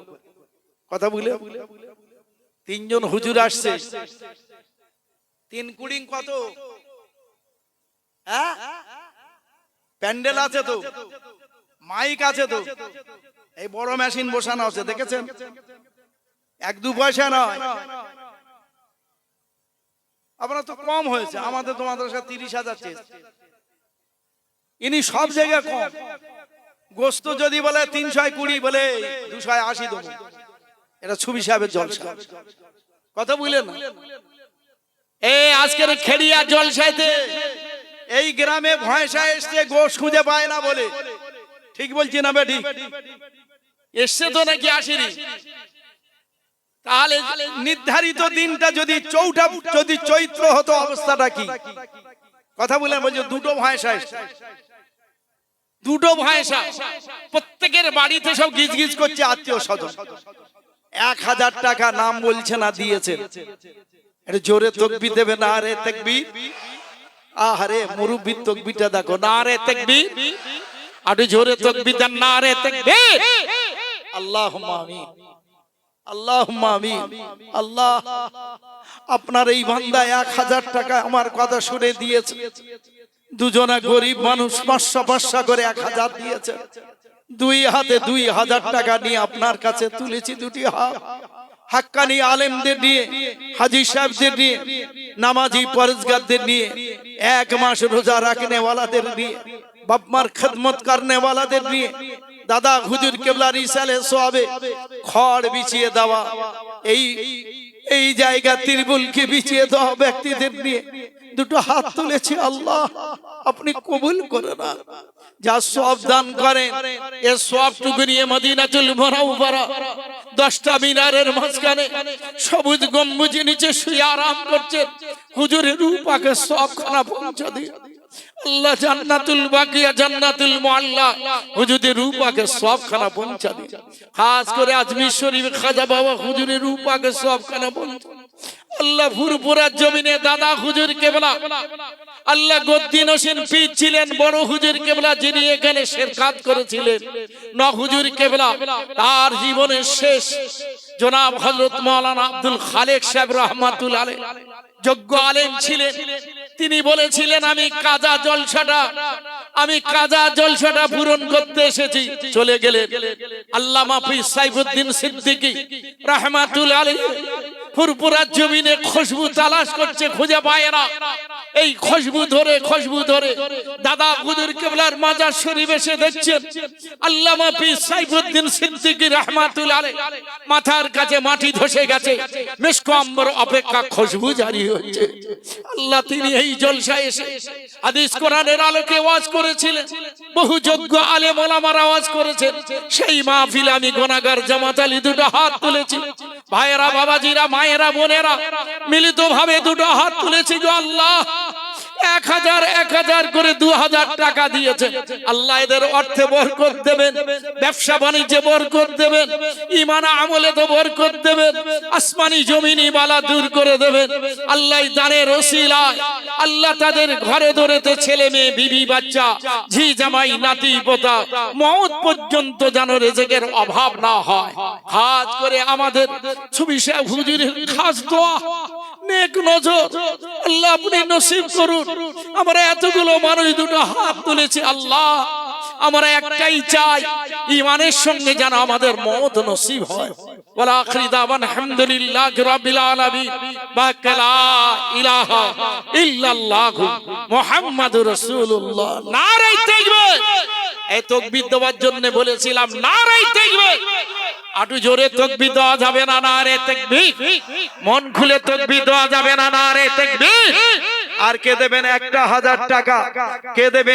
কথা বলে। 3 জন হুজুর আসছে, 3 কুড়ি কত? হ্যাঁ, প্যান্ডেল আছে তো, মাইক আছে তো, এই বড় মেশিন বসানো আছে, দেখেছেন? 1-2 পয়সা নয়। আপনার তো কম হয়েছে, আমাদের তো মাদ্রাসা 30,000 চেয়েছে। ইনি সব জায়গায় কম। গোস্ত যদি বলে 320, বলে 280 দেবো। এটা ছবি সাহেবের জলসা, কথা বুঝলেন না? এই আজকের খেড়িয়া জলসাইতে এই গ্রামে ভয়সা এসছে, গোশ খুঁজে পায় না বলে। ঠিক বলছি না বেটি? এসছে তো নাকি আসেনি? তাহলে নির্ধারিত দিনটা যদি যদি চৈত্র হতো, অবস্থাটা কি? কথা বলে বলছে দুটো ভয়সা এসছে, দুটো ভয়সা, প্রত্যেকের বাড়িতে সব গিজ গিজ করছে আত্মীয় স্বজন। 1000 টাকা নাম বলছে না, দিয়েছে। এটা জোরে তাকবীর দেবে, নারে তাকবীর। আহারে মুরব্বির তাকবীরটা দেখো, নারে তাকবীর। আর জোরে তাকবীর দেন, নারে তাকবীর। আল্লাহুম্মা আমিন, আল্লাহুম্মা আমিন। আল্লাহ, আপনার এই বান্দা 1000 টাকা আমার কথা শুনে দিয়েছে। দুজনা গরিব মানুষ 500 করে 1000 দিয়েছে। 2 হাতে 2000 টাকা নিয়ে আপনার কাছে তুলেছি। 2টি হাত হাক্কানি আলেমদের নিয়ে, হাজী সাহেবদের নিয়ে, নামাজি পরেজগারদের নিয়ে, 1 মাস রোজা রাখনে ওয়ালাদের নিয়ে, বাপমার খেদমত করনে ওয়ালাদের নিয়ে, দাদা হুজুর কেবলার ইসালে সোয়াবে খড় বিছিয়ে দেওয়া এই এই জায়গা ত্রিবুলকে বিছিয়ে দেওয়া ব্যক্তিদের নিয়ে দুটো হাত তুলেছে। আল্লাহ আপনি কবুল করে না, যা সব দান করেন এ সবটুকু নিয়ে মদিনাতুল মুনাওয়ারা 10টা মিনারের মাঝখানে সবুজ গম্বুজের নিচে শুয়ে আরাম করছেন, হুজুরের রূপাকে সবখানা পৌঁছে দিন। আল্লাহ জান্নাতুল বাকিয়া জান্নাতুল মুআল্লা হুজুরের রূপাকে সবখানা পৌঁছে দিন। খাস করে আজমির শরীফ খাজা বাবা হুজুরের রূপাকে সবখানা পৌঁছে। আল্লাহ ফুরপুরার জমিনে দাদা হুজুর কেবলা, আল্লাহ গদ্দিন হোসেন পীর ছিলেন বড় হুজুর কেবলা, যিনি এখানে শিরকাত করেছিলেন। ন হুজুর কেবলা তার জীবনের শেষ জনাব হযরত মাওলানা আব্দুল খালেক সাহেব রাহমাতুল্লাহ আলাইহি যোগ্য আলেম ছিলেন। তিনি বলেছিলেন আমি কাজা জলসাটা পূরণ করতে এসেছি, চলে গেলেন। আল্লামা পীর সাইফুদ্দিন সিদ্দিকী রাহমাতুল্লাহ আলাইহি ফুরপুরার জমিনে খুশবু তালাশ করছে, খুঁজে পায় না। এই খুশবু ধরে দাদা হুজুর কিবলার মাজার শরীফ এসে দেখছেন আল্লামা পীর সাইফুদ্দিন সিদ্দিকী রাহমাতুল্লাহ আলাইহি মাথার কাছে মাটি ধসে গেছে, মিশক আম্বর অপেক্ষা খুশবু জারি হচ্ছে। আল্লাহ তিনি এই জলসায় এসে হাদিস কোরআনের আলোকে ওয়াজ করেছিলেন, বহু যোগ্য আলেম ওলামারা ওয়াজ করেছেন। সেই মাহফিলে আমি গুনাহগার জামাত আলী দুটো হাত তুলেছি। ভাইয়েরা, বাবাজিরা, মায়েরা, বোনেরা মিলিতভাবে দুটো হাত তুলেছি। গো আল্লাহ 1000 করে 2000 টাকা দিয়েছেন। আল্লাহ এদের অর্থে বরকত দেবেন, ব্যবসা বাণিজ্যে বরকত দেবেন, ঈমান আমলে তো বরকত দেবেন, আসমানি জমিনি বালা দূর করে দেবেন। আল্লাহ দানের ওসিলায় আল্লাহ তাদের ঘরে ধরেতে ছেলে মেয়ে, বিবি বাচ্চা, ঝি জামাই, নাতি পোতা মওত পর্যন্ত যেন রিজিকের অভাব না হয়। খাস করে আমাদের ছবি সাহেব হুজুরের খাস দোয়া, নেক নজর আল্লাহ আপনি নসিব করুন। আমরা এতগুলো মানুষ দুটো হাত তুলেছি। আল্লাহ আমরা একটাই চাই, ঈমানের সঙ্গে যেন আমাদের মওত নসিব হয়। ওয়া আখিরি দাওয়ানা আলহামদুলিল্লাহি রাব্বিল আলামিন। বাকালা ইলাহা ইল্লাল্লাহু মুহাম্মাদুর রাসূলুল্লাহ। নারে তাকবীর! এই তাকবীর দেওয়ার জন্য বলেছিলাম নারে তাকবীর। আটু জোরে তাকবীর দেওয়া যাবে না, নারে তাকবীর। মন খুলে তাকবীর দেওয়া যাবে না, নারে তাকবীর। আর কে দেবেন 1000 টাকা? কে দেবেন?